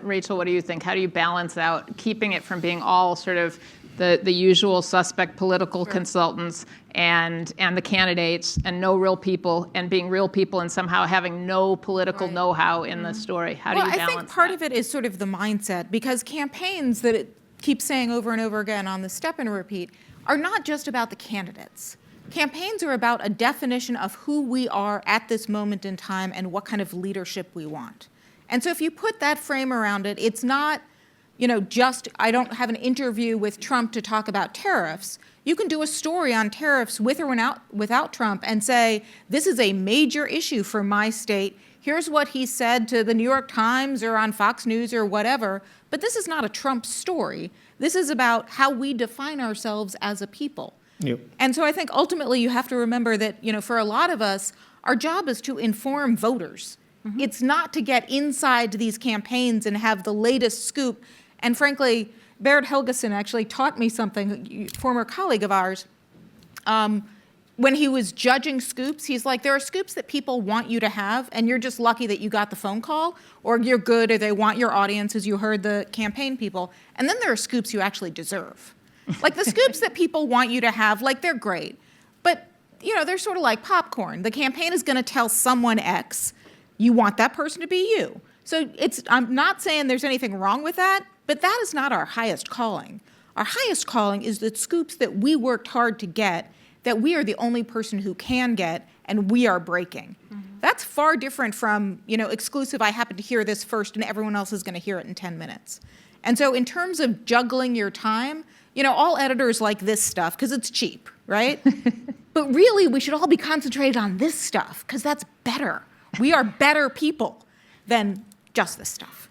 Rachel, what do you think? How do you balance out keeping it from being all sort of the usual suspect political consultants and the candidates and no real people, and being real people and somehow having no political know-how in the story? How do you balance that? I think part of it is sort of the mindset, because campaigns that it keeps saying over and over again on the step and repeat are not just about the candidates. Campaigns are about a definition of who we are at this moment in time and what kind of leadership we want. And so if you put that frame around it, it's not, just I don't have an interview with Trump to talk about tariffs. You can do a story on tariffs with or without Trump and say, this is a major issue for my state. Here's what he said to the New York Times or on Fox News or whatever. But this is not a Trump story. This is about how we define ourselves as a people. Yep. And so I think ultimately you have to remember that, for a lot of us, our job is to inform voters. Mm-hmm. It's not to get inside these campaigns and have the latest scoop. And frankly, Barrett Helgeson actually taught me something, a former colleague of ours. When he was judging scoops, he's like, there are scoops that people want you to have, and you're just lucky that you got the phone call, or you're good, or they want your audience, as you heard the campaign people. And then there are scoops you actually deserve. Like the scoops that people want you to have, like they're great. But, they're sort of like popcorn. The campaign is going to tell someone X. You want that person to be you. So I'm not saying there's anything wrong with that, but that is not our highest calling. Our highest calling is the scoops that we worked hard to get, that we are the only person who can get, and we are breaking. Mm-hmm. That's far different from, exclusive, I happen to hear this first and everyone else is going to hear it in 10 minutes. And so in terms of juggling your time, all editors like this stuff because it's cheap, right? But really, we should all be concentrated on this stuff because that's better. We are better people than just this stuff.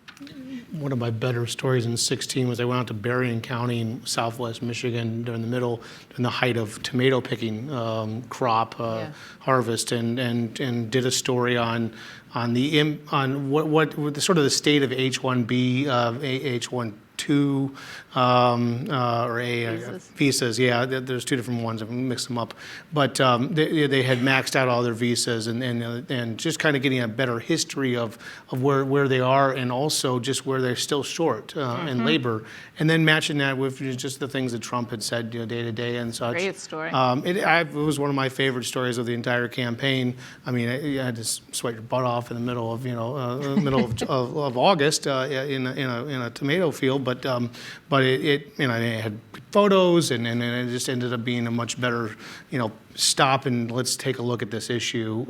One of my better stories in 2016 was I went out to Berrien County in southwest Michigan during the height of tomato picking crop harvest, and did a story on what the sort of the state of H-1B, H-1 two or visas. Yeah, there's two different ones. I've mixed them up, but they had maxed out all their visas, and just kind of getting a better history of where they are, and also just where they're still short in labor, and then matching that with just the things that Trump had said day to day and such. Great story. It was one of my favorite stories of the entire campaign. I mean, you had to sweat your butt off in the middle of of August in a tomato field, but it had photos, and it just ended up being a much better stop and let's take a look at this issue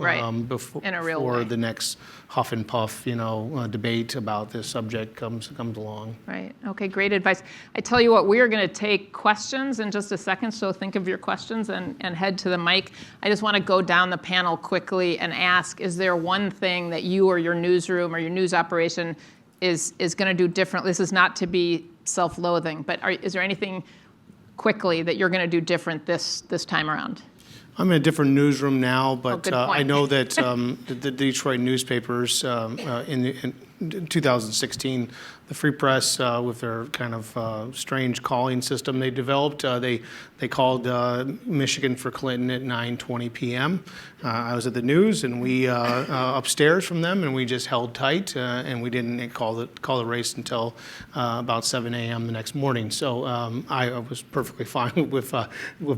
before the next huff and puff debate about this subject comes along. Right. Okay. Great advice. I tell you what, we are going to take questions in just a second, so think of your questions and head to the mic. I just want to go down the panel quickly and ask: is there one thing that you or your newsroom or your news operation is going to do differently? This is not to be self-loathing, but is there anything quickly that you're going to do different this time around? I'm in a different newsroom now, but I know that the Detroit newspapers in 2016, the Free Press, with their kind of strange calling system they developed, they called Michigan for Clinton at 9:20 p.m. I was at the news, and we upstairs from them, and we just held tight, and we didn't call the race until about 7 a.m. the next morning. So I was perfectly fine with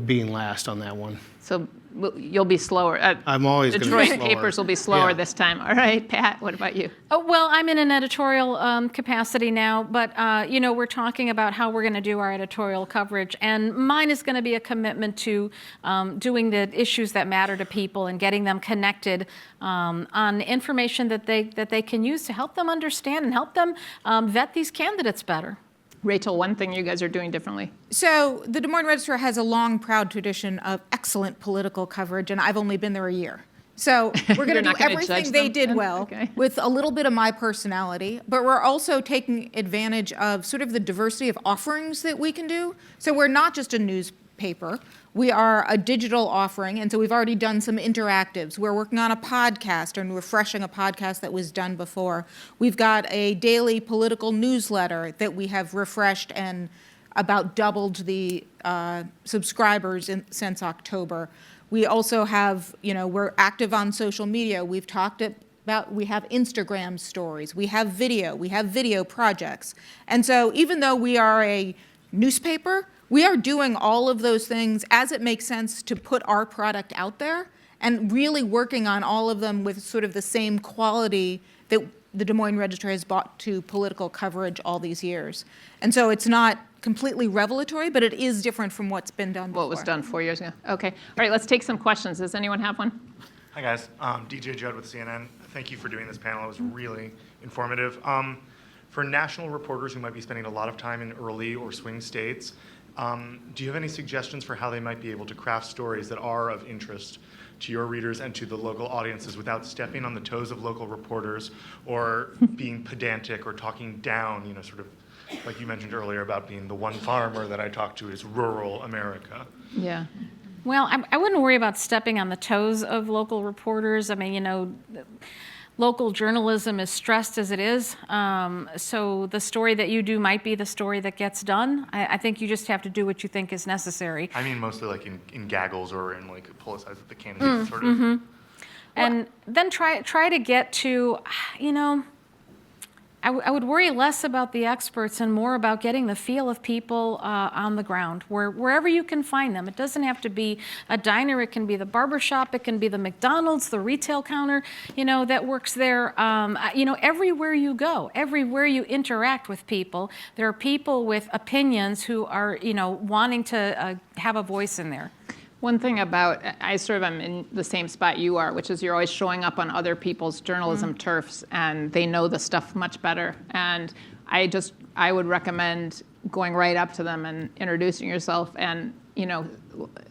being last on that one. So you'll be slower. I'm always going to be slower. Detroit papers will be slower this time. All right, Pat, what about you? Oh, well, I'm in an editorial capacity now, but we're talking about how we're going to do our editorial coverage, and mine is going to be a commitment to doing the issues that matter to people and getting them connected on information that they can use to help them understand and help them vet these candidates better. Rachel, one thing you guys are doing differently. So the Des Moines Register has a long, proud tradition of excellent political coverage, and I've only been there a year. So we're going You're to do not gonna everything judge they them did then? well Okay. with a little bit of my personality, but we're also taking advantage of sort of the diversity of offerings that we can do. So we're not just a newspaper. We are a digital offering, and so we've already done some interactives. We're working on a podcast and refreshing a podcast that was done before. We've got a daily political newsletter that we have refreshed and about doubled the subscribers since October. We also have, we're active on social media. We've talked about, we have Instagram stories, we have video projects. And so even though we are a newspaper, we are doing all of those things as it makes sense to put our product out there and really working on all of them with sort of the same quality that the Des Moines Register has brought to political coverage all these years. And so it's not completely revelatory, but it is different from what's been done before. What was done 4 years ago? Okay. All right, let's take some questions. Does anyone have one? Hi, guys. DJ Judd with CNN. Thank you for doing this panel. It was really informative. For national reporters who might be spending a lot of time in early or swing states, do you have any suggestions for how they might be able to craft stories that are of interest to your readers and to the local audiences without stepping on the toes of local reporters or being pedantic or talking down, sort of like you mentioned earlier about being the one farmer that I talked to is rural America? Yeah. Well, I wouldn't worry about stepping on the toes of local reporters. I mean, local journalism is stressed as it is. So the story that you do might be the story that gets done. I think you just have to do what you think is necessary. I mean, mostly like in gaggles or in like politicize the candidate sort of. And then try to get to, I would worry less about the experts and more about getting the feel of people on the ground, wherever you can find them. It doesn't have to be a diner. It can be the barbershop. It can be the McDonald's, the retail counter, that works there. Everywhere you go, everywhere you interact with people, there are people with opinions who are, wanting to have a voice in there. One thing about, I sort of am in the same spot you are, which is you're always showing up on other people's journalism turfs, and they know the stuff much better. And I would recommend going right up to them and introducing yourself. And,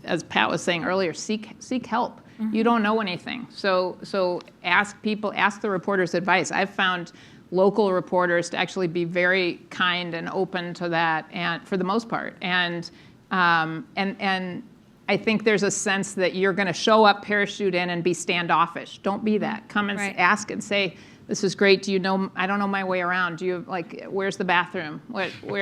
as Pat was saying earlier, seek help. You don't know anything. So ask the reporters' advice. I've found local reporters to actually be very kind and open to that, and for the most part. And I think there's a sense that you're going to show up, parachute in, and be standoffish. Don't be that. Come and ask and say, this is great. Do you know, I don't know my way around. Do you, where's the bathroom?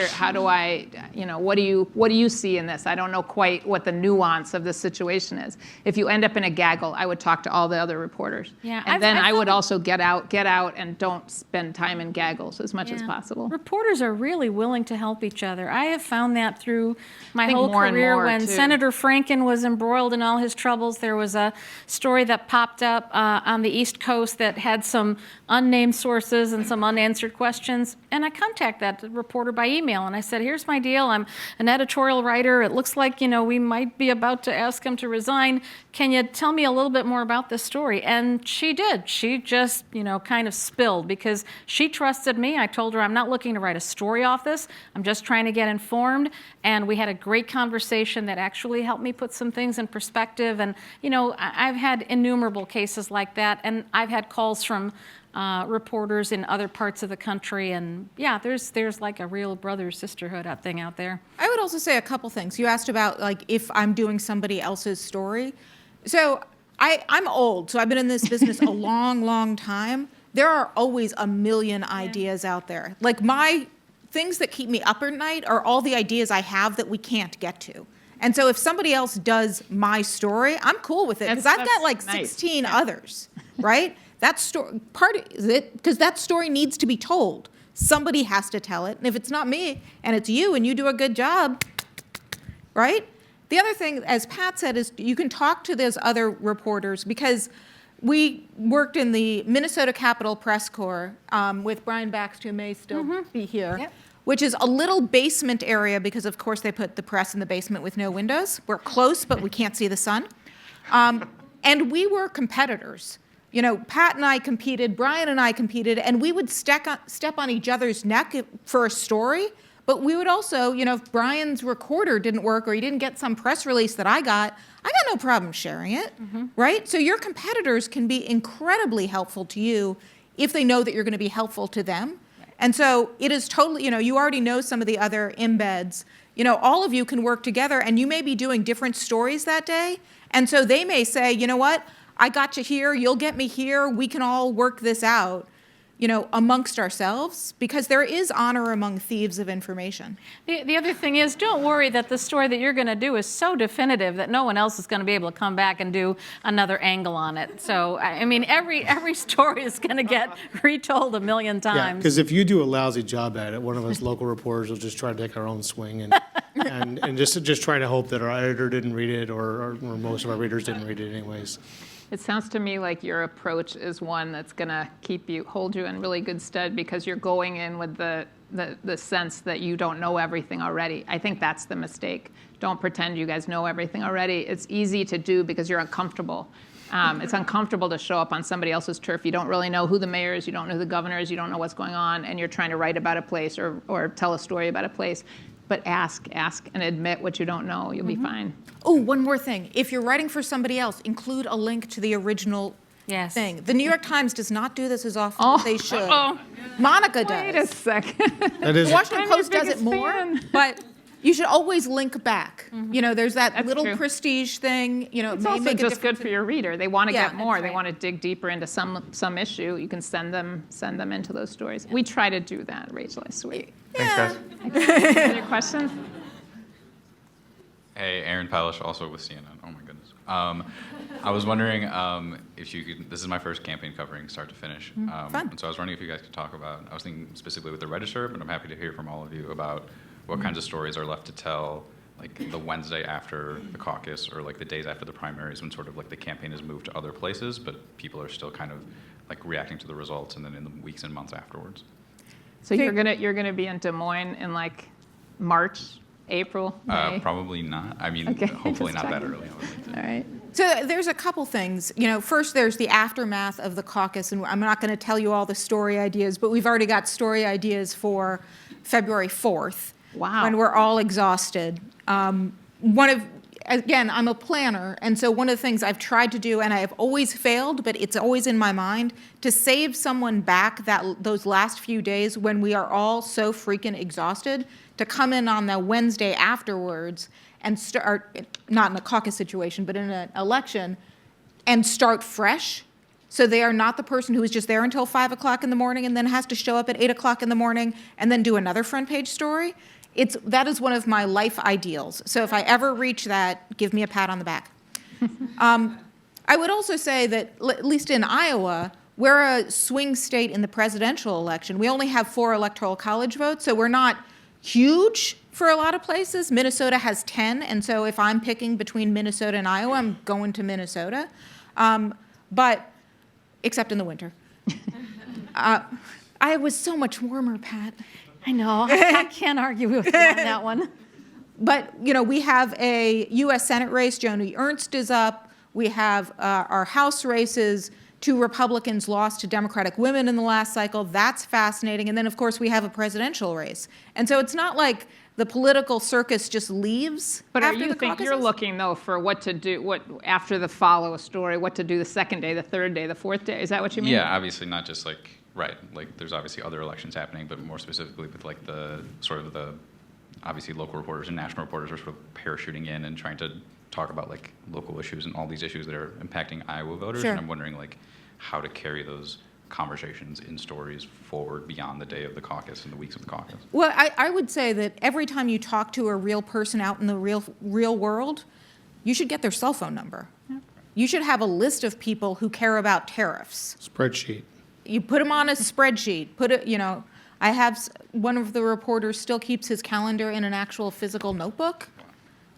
How do I, what do you see in this? I don't know quite what the nuance of this situation is. If you end up in a gaggle, I would talk to all the other reporters. Yeah, and then I would also get out and don't spend time in gaggles as much as possible. Reporters are really willing to help each other. I have found that through my think whole more and career. more, When too. Senator Franken was embroiled in all his troubles, there was a story that popped up on the East Coast that had some unnamed sources and some unanswered questions. And I contacted that reporter by email, and I said, here's my deal. I'm an editorial writer. It looks like, we might be about to ask him to resign. Can you tell me a little bit more about this story? And she did. She just, kind of spilled because she trusted me. I told her I'm not looking to write a story off this. I'm just trying to get informed. And we had a great conversation that actually helped me put some things in perspective. And, I've had innumerable cases like that. And I've had calls from reporters in other parts of the country, and there's like a real brother sisterhood thing out there. I would also say a couple things. You asked about if I'm doing somebody else's story. So I'm old, so I've been in this business a long time. There are always a million ideas out there. My things that keep me up at night are all the ideas I have that we can't get to. And so if somebody else does my story, I'm cool with it because I've got Nice. 16 others, right? That story, part of it, because that story needs to be told. Somebody has to tell it. And if it's not me and it's you and you do a good job, right? The other thing, as Pat said, is you can talk to those other reporters because we worked in the Minnesota Capitol Press Corps with Brian Baxter, who may still be here, which is a little basement area because, of course, they put the press in the basement with no windows. We're close, but we can't see the sun. And we were competitors. Pat and I competed, Brian and I competed, and we would step on each other's neck for a story But we would also, if Brian's recorder didn't work or he didn't get some press release that I got no problem sharing it, right? So your competitors can be incredibly helpful to you if they know that you're going to be helpful to them. And so it is totally, you already know some of the other embeds. All of you can work together, and you may be doing different stories that day. And so they may say, you know what, I got you here, you'll get me here, we can all work this out, amongst ourselves, because there is honor among thieves of information. The other thing is, don't worry that the story that you're going to do is so definitive that no one else is going to be able to come back and do another angle on it. So, I mean, every story is going to get retold a million Yeah, times. because if you do a lousy job at it, one of us local reporters will just try to take our own swing and just try to hope that our editor didn't read it or most of our readers didn't read it anyways. It sounds to me like your approach is one that's going to hold you in really good stead because you're going in with the sense that you don't know everything already. I think that's the mistake. Don't pretend you guys know everything already. It's easy to do because you're uncomfortable. It's uncomfortable to show up on somebody else's turf. You don't really know who the mayor is, you don't know who the governor is, you don't know what's going on, and you're trying to write about a place or tell a story about a place. But ask and admit what you don't know. You'll be fine. Oh, one more thing. If you're writing for somebody else, include a link to the original Yes. thing. The New York Times does not do this as often as they should. Monica does. Wait a second. That is, The Washington I'm your Post does it biggest more, fan. but you should always link back. There's that That's little true. prestige thing. It It's may also make a just good difference for your reader. They want to Yeah, get more. that's They right. want to dig deeper into some issue. You can send them into those stories. We try to do that, Rachel, I swear. Thanks, guys. Any questions? Hey, Aaron Palish, also with CNN. Oh my goodness. I was wondering if you could. This is my first campaign covering start to finish. Fun. And so I was wondering if you guys could talk about. I was thinking specifically with the Register, but I'm happy to hear from all of you about what kinds of stories are left to tell, like the Wednesday after the caucus or like the days after the primaries, when sort of like the campaign has moved to other places, but people are still kind of like reacting to the results, and then in the weeks and months afterwards. So you're gonna be in Des Moines in like March, April, May? Probably not. I mean, Okay, hopefully just not that checking. early. I would think. All right. So there's a couple things. First there's the aftermath of the caucus, and I'm not going to tell you all the story ideas, but we've already got story ideas for February 4th. Wow. When we're all exhausted. Again, I'm a planner, and so one of the things I've tried to do, and I have always failed, but it's always in my mind, to save someone back those last few days when we are all so freaking exhausted, to come in on the Wednesday afterwards and start, not in a caucus situation, but in an election, and start fresh. So they are not the person who is just there until 5 o'clock in the morning and then has to show up at 8 o'clock in the morning and then do another front page story. That is one of my life ideals. So if I ever reach that, give me a pat on the back. I would also say that, at least in Iowa, we're a swing state in the presidential election. We only have 4 electoral college votes, so we're not huge for a lot of places. Minnesota has 10, and so if I'm picking between Minnesota and Iowa, I'm going to Minnesota. But except in the winter. Iowa's so much warmer, Pat. I know. I can't argue with you on that one. But, we have a U.S. Senate race. Joni Ernst is up. We have our House races. 2 Republicans lost to Democratic women in the last cycle. That's fascinating. And then, of course, we have a presidential race. And so it's not like the political circus just leaves But after the you're caucuses. looking though for what to do, after the follow story, what to do the second day, the third day, the fourth day? Is that what you mean? Yeah, obviously not just like, right, like there's obviously other elections happening, but more specifically with like the sort of the, obviously local reporters and national reporters are sort of parachuting in and trying to talk about like local issues and all these issues that are impacting Iowa voters. Sure. And I'm wondering like how to carry those conversations in stories forward beyond the day of the caucus and the weeks of the caucus. Well, I would say that every time you talk to a real person out in the real world, you should get their cell phone number. You should have a list of people who care about tariffs. spreadsheet. You put them on a spreadsheet. I have one of the reporters still keeps his calendar in an actual physical notebook.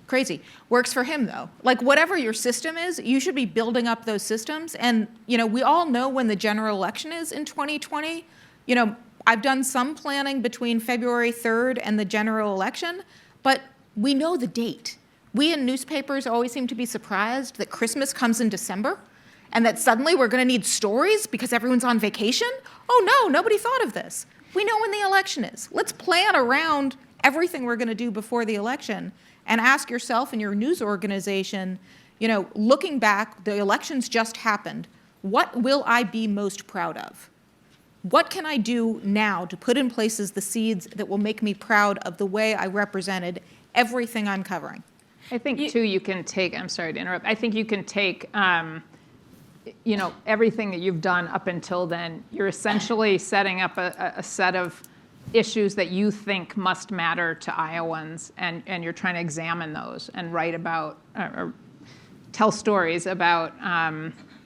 Crazy. Works for him, though. Like, whatever your system is, you should be building up those systems. And, we all know when the general election is in 2020. I've done some planning between February 3rd and the general election, but we know the date. We in newspapers always seem to be surprised that Christmas comes in December and that suddenly we're going to need stories because everyone's on vacation. Oh, no, nobody thought of this. We know when the election is. Let's plan around everything we're going to do before the election and ask yourself and your news organization, looking back, the elections just happened. What will I be most proud of? What can I do now to put in places the seeds that will make me proud of the way I represented everything I'm covering? I think, too, you can take, I'm sorry to interrupt, I think you can take, everything that you've done up until then. You're essentially setting up a set of issues that you think must matter to Iowans, and you're trying to examine those and write about, or tell stories about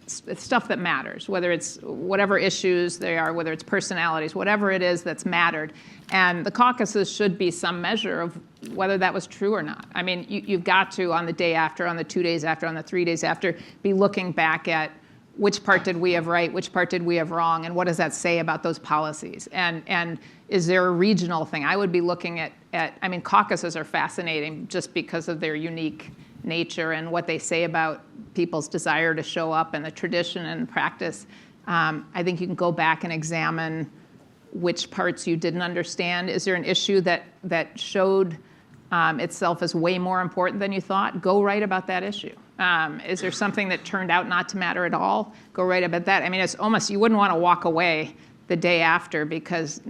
stuff that matters, whether it's whatever issues they are, whether it's personalities, whatever it is that's mattered. And the caucuses should be some measure of whether that was true or not. I mean, you've got to, on the day after, on the 2 days after, on the 3 days after, be looking back at which part did we have right, which part did we have wrong, and what does that say about those policies? And is there a regional thing? I would be looking at I mean, caucuses are fascinating just because of their unique nature and what they say about people's desire to show up and the tradition and practice. I think you can go back and examine which parts you didn't understand. Is there an issue that showed itself as way more important than you thought? Go write about that issue. Is there something that turned out not to matter at all? Go write about that. I mean, it's almost, you wouldn't want to walk away the day after because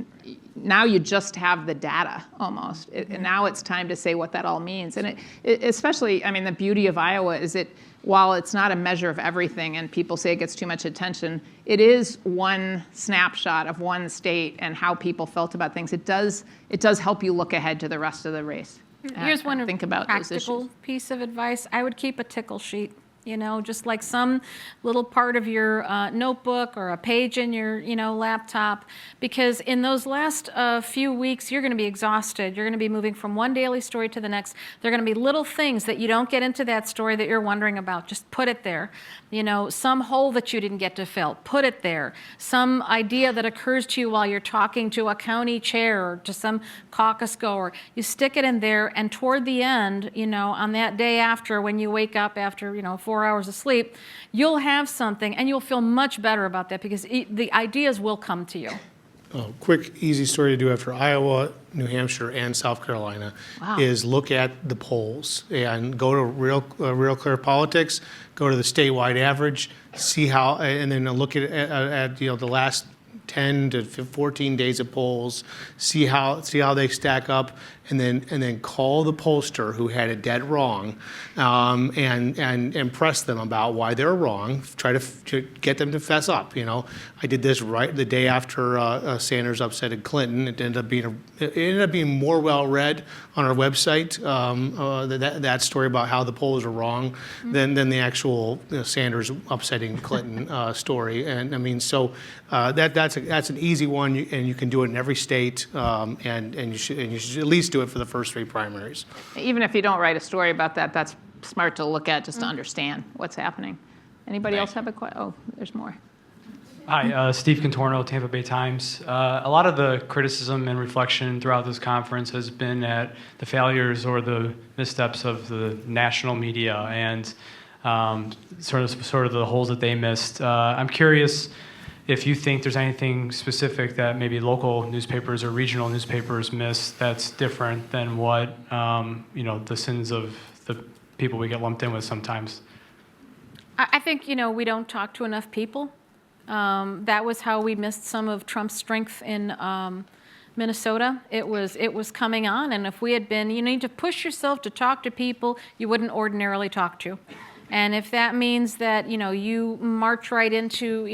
now you just have the data almost. And now it's time to say what that all means. And it especially, I mean, the beauty of Iowa is while it's not a measure of everything and people say it gets too much attention, it is one snapshot of one state and how people felt about things. It does help you look ahead to the rest of the race. Here's one think about those practical issues. piece of advice. I would keep a tickle sheet. Just like some little part of your notebook or a page in your, laptop, because in those last few weeks, you're going to be exhausted. You're going to be moving from one daily story to the next. There are going to be little things that you don't get into that story that you're wondering about. Just put it there. Some hole that you didn't get to fill, put it there. Some idea that occurs to you while you're talking to a county chair or to some caucus goer, you stick it in there, and toward the end, on that day after, when you wake up after, 4 hours of sleep, you'll have something and you'll feel much better about that because the ideas will come to you. Quick, easy story to do after Iowa, New Hampshire, and South Carolina is look at the polls and go to Real Clear Politics, go to the statewide average, see how, and then look at the last 10 to 14 days of polls, see how they stack up, and then call the pollster who had it dead wrong, and press them about why they're wrong. Try to get them to fess up. I did this right the day after Sanders upsetted Clinton. It ended up being more well read on our website, that story about how the polls are wrong than the actual Sanders upsetting Clinton story. And I mean, so that's an easy one, and you can do it in every state, and you should at least do it for the first 3 primaries. Even if you don't write a story about that, that's smart to look at just to understand what's happening. Anybody else have a question? Oh, there's more. Hi, Steve Contorno, Tampa Bay Times. A lot of the criticism and reflection throughout this conference has been at the failures or the missteps of the national media and sort of the holes that they missed. I'm curious if you think there's anything specific that maybe local newspapers or regional newspapers miss that's different than what the sins of the people we get lumped in with sometimes. I think, we don't talk to enough people. That was how we missed some of Trump's strength in Minnesota. It was coming on, and if we had been, you need to push yourself to talk to people you wouldn't ordinarily talk to. And if that means that, you march right into,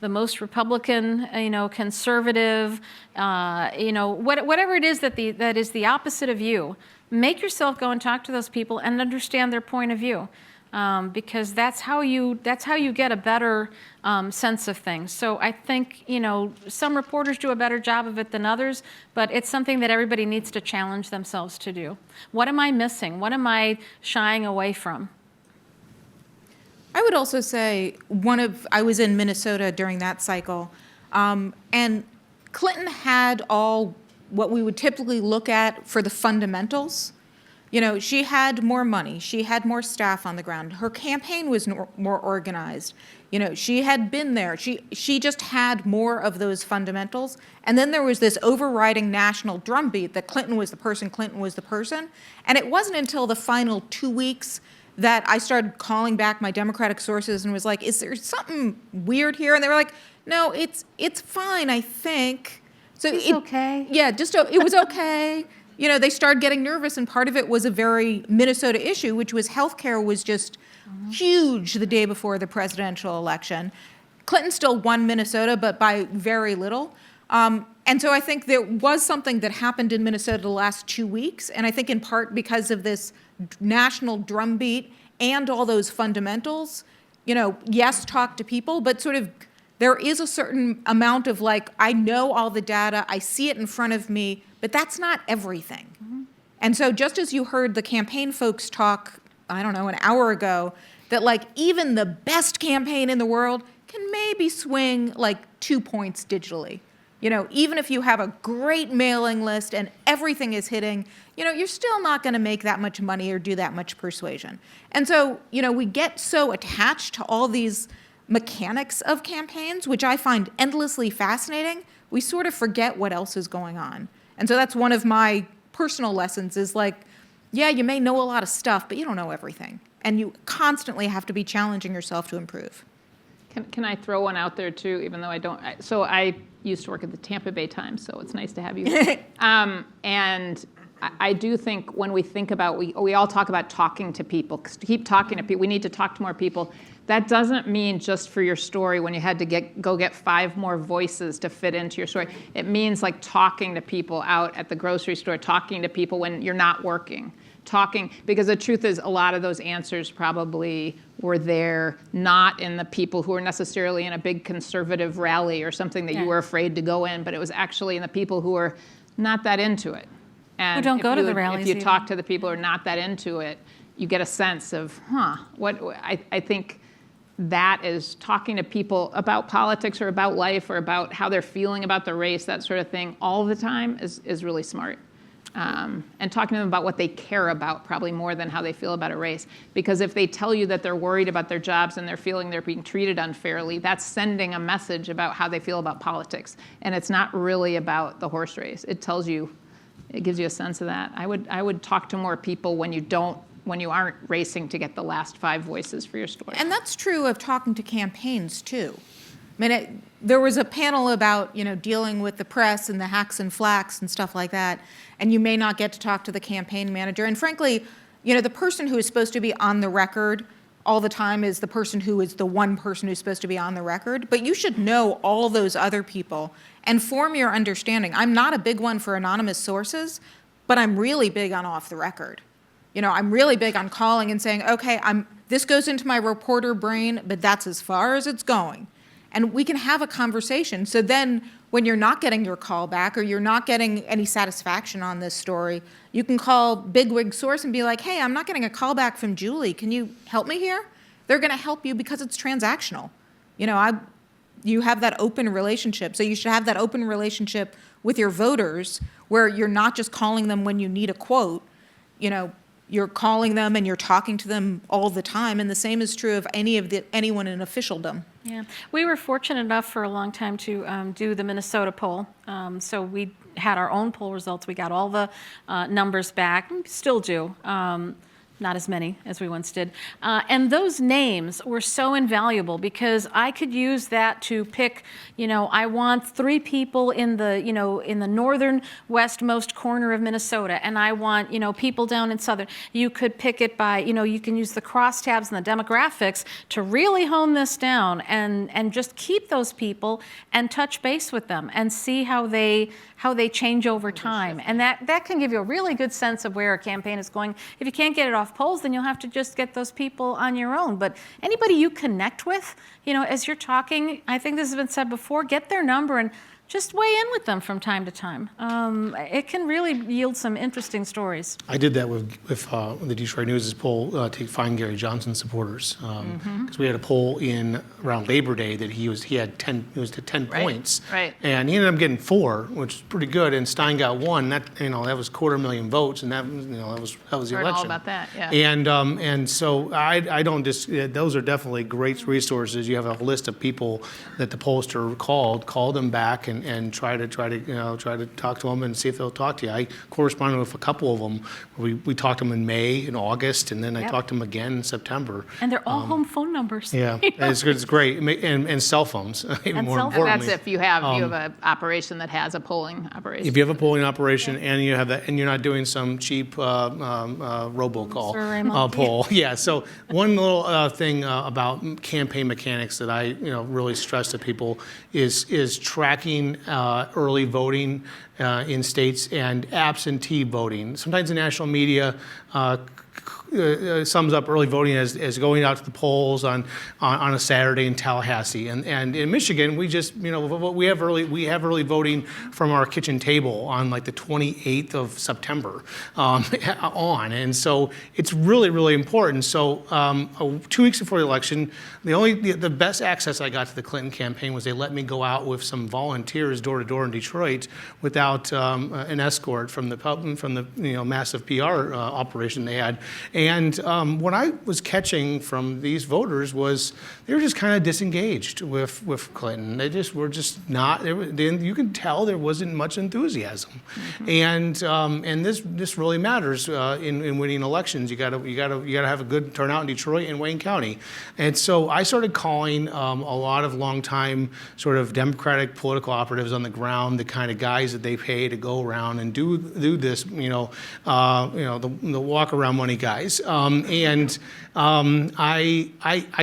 the most Republican, conservative, whatever it is that is the opposite of you, make yourself go and talk to those people and understand their point of view. Because that's how you get a better sense of things. So I think some reporters do a better job of it than others, but it's something that everybody needs to challenge themselves to do. What am I missing? What am I shying away from? I would also say I was in Minnesota during that cycle, and Clinton had all what we would typically look at for the fundamentals. She had more money. She had more staff on the ground. Her campaign was more organized. You know, she had been there. She just had more of those fundamentals. And then there was this overriding national drumbeat that Clinton was the person, Clinton was the person. And it wasn't until the final 2 weeks that I started calling back my Democratic sources and was like, is there something weird here? And they were like, no, it's fine, I think. So It's okay. Yeah, it was okay. You know, they started getting nervous, and part of it was a very Minnesota issue, which was healthcare was just huge the day before the presidential election. Clinton still won Minnesota, but by very little. And so I think there was something that happened in Minnesota the last 2 weeks, and I think in part because of this national drumbeat and all those fundamentals, you know, yes, talk to people, but sort of there is a certain amount of like, I know all the data, I see it in front of me, but that's not everything. And so just as you heard the campaign folks talk, I don't know, an hour ago, that like even the best campaign in the world can maybe swing like 2 points digitally. You know, even if you have a great mailing list and everything is hitting, you know, you're still not going to make that much money or do that much persuasion. And so, you know, we get so attached to all these mechanics of campaigns, which I find endlessly fascinating, we sort of forget what else is going on. And so that's one of my personal lessons is like, yeah, you may know a lot of stuff, but you don't know everything. And you constantly have to be challenging yourself to improve. Can I throw one out there too, even though I don't? So I used to work at the Tampa Bay Times, so it's nice to have you here. And I do think when we think about, we all talk about talking to people, keep talking to people, we need to talk to more people. That doesn't mean just for your story when you had to go get 5 more voices to fit into your story. It means like talking to people out at the grocery store, talking to people when you're not working. Talking, because the truth is a lot of those answers probably were there not in the people who were necessarily in a big conservative rally or something that you were afraid to go in, but it was actually in the people who were not that into it. And Who don't go to the rallies If you even. talk to the people who are not that into it, you get a sense of, what I think that is talking to people about politics or about life or about how they're feeling about the race, that sort of thing, all the time is really smart. And talking to them about what they care about probably more than how they feel about a race. Because if they tell you that they're worried about their jobs and they're feeling they're being treated unfairly, that's sending a message about how they feel about politics. And it's not really about the horse race. It gives you a sense of that. I would talk to more people when you aren't racing to get the last 5 voices for your story. And that's true of talking to campaigns too. I mean, there was a panel about, you know, dealing with the press and the hacks and flacks and stuff like that, and you may not get to talk to the campaign manager. And frankly, you know, the person who is supposed to be on the record all the time is the person who is the one person who's supposed to be on the record. But you should know all those other people and form your understanding. I'm not a big one for anonymous sources, but I'm really big on off the record. You know, I'm really big on calling and saying, okay, this goes into my reporter brain, but that's as far as it's going. And we can have a conversation. So then when you're not getting your call back or you're not getting any satisfaction on this story, you can call bigwig source and be like, hey, I'm not getting a call back from Julie. Can you help me here? They're going to help you because it's transactional. You know, you have that open relationship. So you should have that open relationship with your voters where you're not just calling them when you need a quote. You know, you're calling them and you're talking to them all the time. And the same is true of anyone in officialdom. Yeah, we were fortunate enough for a long time to do the Minnesota poll. So we had our own poll results. We got all the numbers back, still do. Not as many as we once did. And those names were so invaluable because I could use that to pick, you know, I want 3 people in the, you know, in the northern westmost corner of Minnesota, and I want, you know, people down in southern. You could pick it by, you know, you can use the crosstabs and the demographics to really hone this down and just keep those people and touch base with them and see how they change over time. And that can give you a really good sense of where a campaign is going. If you can't get it off polls, then you'll have to just get those people on your own. But anybody you connect with, you know, as you're talking, I think this has been said before, get their number and just weigh in with them from time to time. It can really yield some interesting stories. I did that with the Detroit News' poll to find Gary Johnson supporters, because we had a poll in around Labor Day that he had 10 points, right. and he ended up getting 4, which is pretty good, and Stein got 1. That that was 250,000 votes, and that was the Heard election. all about that, yeah. And so I don't those are definitely great resources. You have a list of people that the pollster call them back and try to talk to them and see if they'll talk to you. I corresponded with a couple of them. We talked to them in May and August, and then I talked to them again in September. And they're all home phone numbers. Yeah, it's great, and cell phones. Even more cell phones. importantly. That's if you have an operation that has a polling operation. If you have a polling operation and you have that, and you're not doing some cheap robocall Sir Raymond. poll, yeah. So one little thing about campaign mechanics that I really stress to people is tracking early voting in states and absentee voting. Sometimes the national media sums up early voting as going out to the polls on a Saturday in Tallahassee, and in Michigan we just we have early voting from our kitchen table on like the 28th of September and so it's really important. So 2 weeks before the election, the best access I got to the Clinton campaign was they let me go out with some volunteers door to door in Detroit without an escort from the massive PR operation they had. And what I was catching from these voters was they were just kind of disengaged with Clinton. They just were just not. You could tell there wasn't much enthusiasm, and this really matters in winning elections. You got to have a good turnout in Detroit and Wayne County, and so I started calling a lot of longtime sort of Democratic political operatives on the ground, the kind of guys that they pay to go around and do this, the walk around money guys. I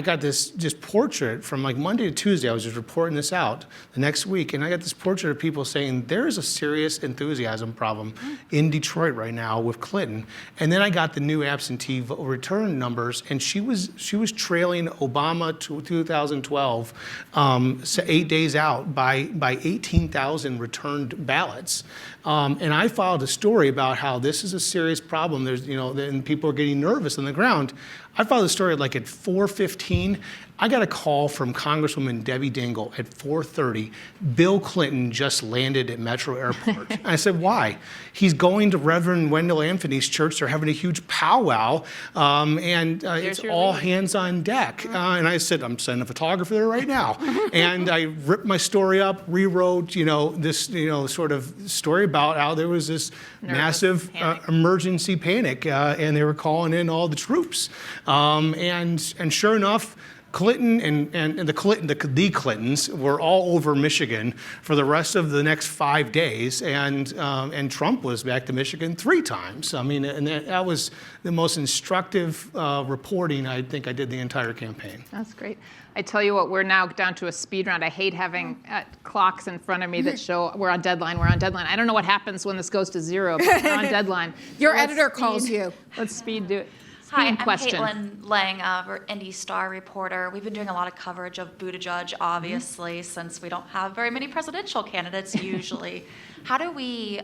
got this just portrait from like Monday to Tuesday. I was just reporting this out the next week, and I got this portrait of people saying there is a serious enthusiasm problem in Detroit right now with Clinton. And then I got the new absentee return numbers, and she was trailing Obama to 2012, 8 days out by 18,000 returned ballots. And I filed a story about how this is a serious problem. There's, and people are getting nervous on the ground. I filed a story like at 4:15. I got a call from Congresswoman Debbie Dingell at 4:30. Bill Clinton just landed at Metro Airport. I said, why? He's going to Reverend Wendell Anthony's church. They're having a huge powwow, and it's all hands on deck. And I said, I'm sending a photographer there right now. And I ripped my story up, rewrote, this, sort of story about how there was this massive emergency panic, and they were calling in all the troops. And sure enough, Clinton and the Clintons were all over Michigan for the rest of the next 5 days, and Trump was back to Michigan 3 times. I mean, and that was the most instructive reporting I think I did the entire campaign. That's great. I tell you what, we're now down to a speed round. I hate having clocks in front of me that show we're on deadline. I don't know what happens when this goes to 0, but we're on deadline. Your editor calls you. Let's speed do it. Hi, I'm question. Caitlin Lang, Indy Star reporter. We've been doing a lot of coverage of Buttigieg, obviously, since we don't have very many presidential candidates usually. How do we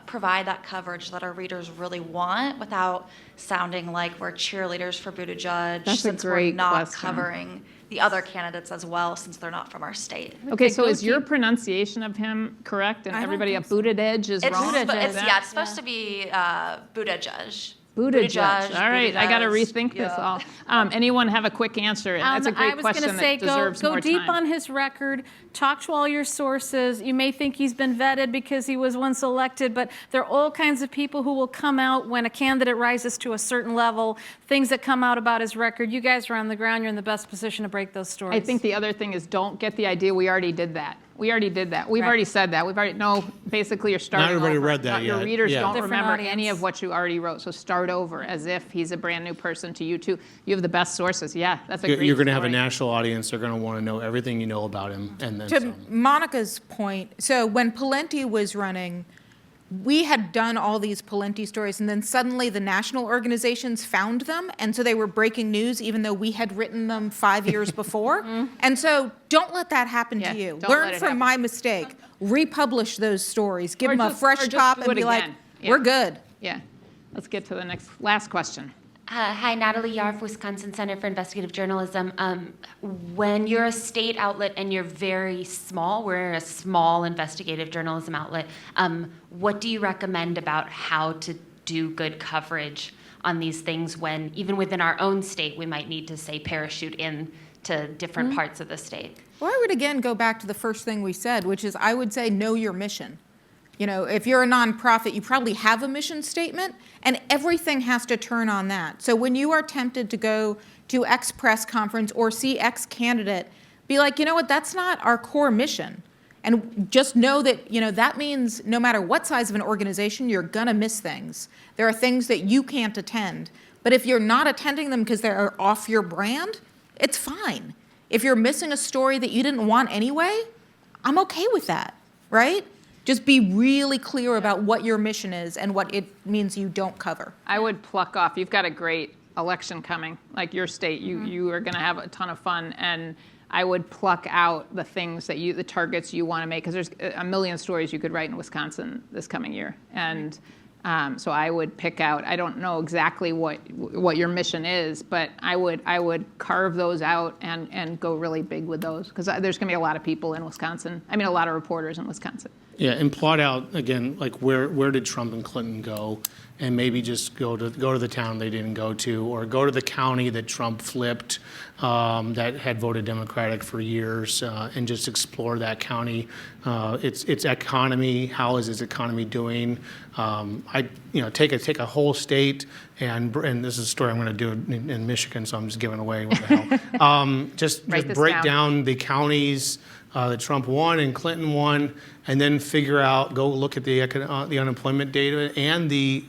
provide that coverage that our readers really want without sounding like we're cheerleaders for Buttigieg, That's since a we're great not question. covering the other candidates as well, since they're not from our state? Okay, so is your pronunciation of him correct, and everybody at Buttigieg is wrong? It's supposed to be Buttigieg. Buttigieg. All right, I got to rethink this all. Anyone have a quick answer? That's a great question that deserves more go deep time. on his record, talk to all your sources. You may think he's been vetted because he was once elected, but there are all kinds of people who will come out when a candidate rises to a certain level, things that come out about his record. You guys are on the ground. You're in the best position to break those stories. I think the other thing is don't get the idea we already did that. We've already said that. Basically you're starting Not everybody over. read that Your yet. readers Yeah. don't Different remember audience. any of what you already wrote, so start over as if he's a brand new person to you too. You have the best sources. Yeah, that's a great You're going to have a story. national audience. They're going to want to know everything you know about him, and then To some. Monica's point, so when Pawlenty was running, we had done all these Polenti stories, and then suddenly the national organizations found them, and so they were breaking news even though we had written them 5 years before. And so don't let that happen Yeah, to you. don't let Learn it from happen. my mistake. Republish those stories. Give Or them a just- fresh or just top do and it be like, again. Yeah. we're good. Yeah. Let's get to the last question. Hi, Natalie Yarf, Wisconsin Center for Investigative Journalism. When you're a state outlet and you're very small, we're a small investigative journalism outlet, what do you recommend about how to do good coverage on these things when, even within our own state, we might need to, say, parachute in to different parts of the state? Well, I would again go back to the first thing we said, which is I would say know your mission. You know, if you're a nonprofit, you probably have a mission statement, and everything has to turn on that. So when you are tempted to go to X press conference or see X candidate, be like, you know what, that's not our core mission. And just know that, you know, that means no matter what size of an organization, you're gonna miss things. There are things that you can't attend. But if you're not attending them because they're off your brand, it's fine. If you're missing a story that you didn't want anyway, I'm okay with that, right? Just be really clear about what your mission is and what it means you don't cover. I would pluck off. You've got a great election coming, like your state. You are going to have a ton of fun, and I would pluck out the things that the targets you want to make, because there's a million stories you could write in Wisconsin this coming year, and so I would pick out. I don't know exactly what your mission is, but I would carve those out and go really big with those, because there's going to be a lot of people in Wisconsin. I mean, a lot of reporters in Wisconsin. Yeah, and plot out, again, like where did Trump and Clinton go? And maybe just go to the town they didn't go to, or go to the county that Trump flipped, that had voted Democratic for years, and just explore that county, its economy. How is its economy doing? Take a whole state, and this is a story I'm going to do in Michigan, so I'm just giving away what the hell. Just break down the counties that Trump won and Clinton won, and then go look at the unemployment data and the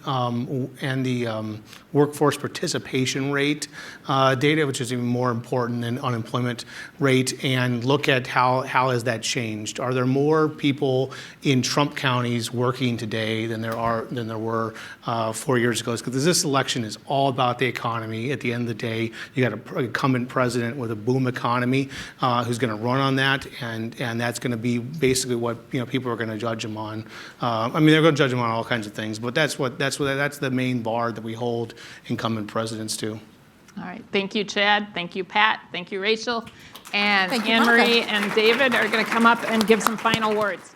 workforce participation rate data, which is even more important than unemployment rate, and look at how has that changed. Are there more people in Trump counties working today than there were 4 years ago? Because this election is all about the economy. At the end of the day, you got an incumbent president with a boom economy who's going to run on that, and that's going to be basically what people are going to judge him on. I mean, they're going to judge him on all kinds of things, but that's the main bar that we hold incumbent presidents to. All right. Thank you, Chad. Thank you, Pat. Thank you, Rachel. And Thank you, Anne Marie Monica. and David are going to come up and give some final words.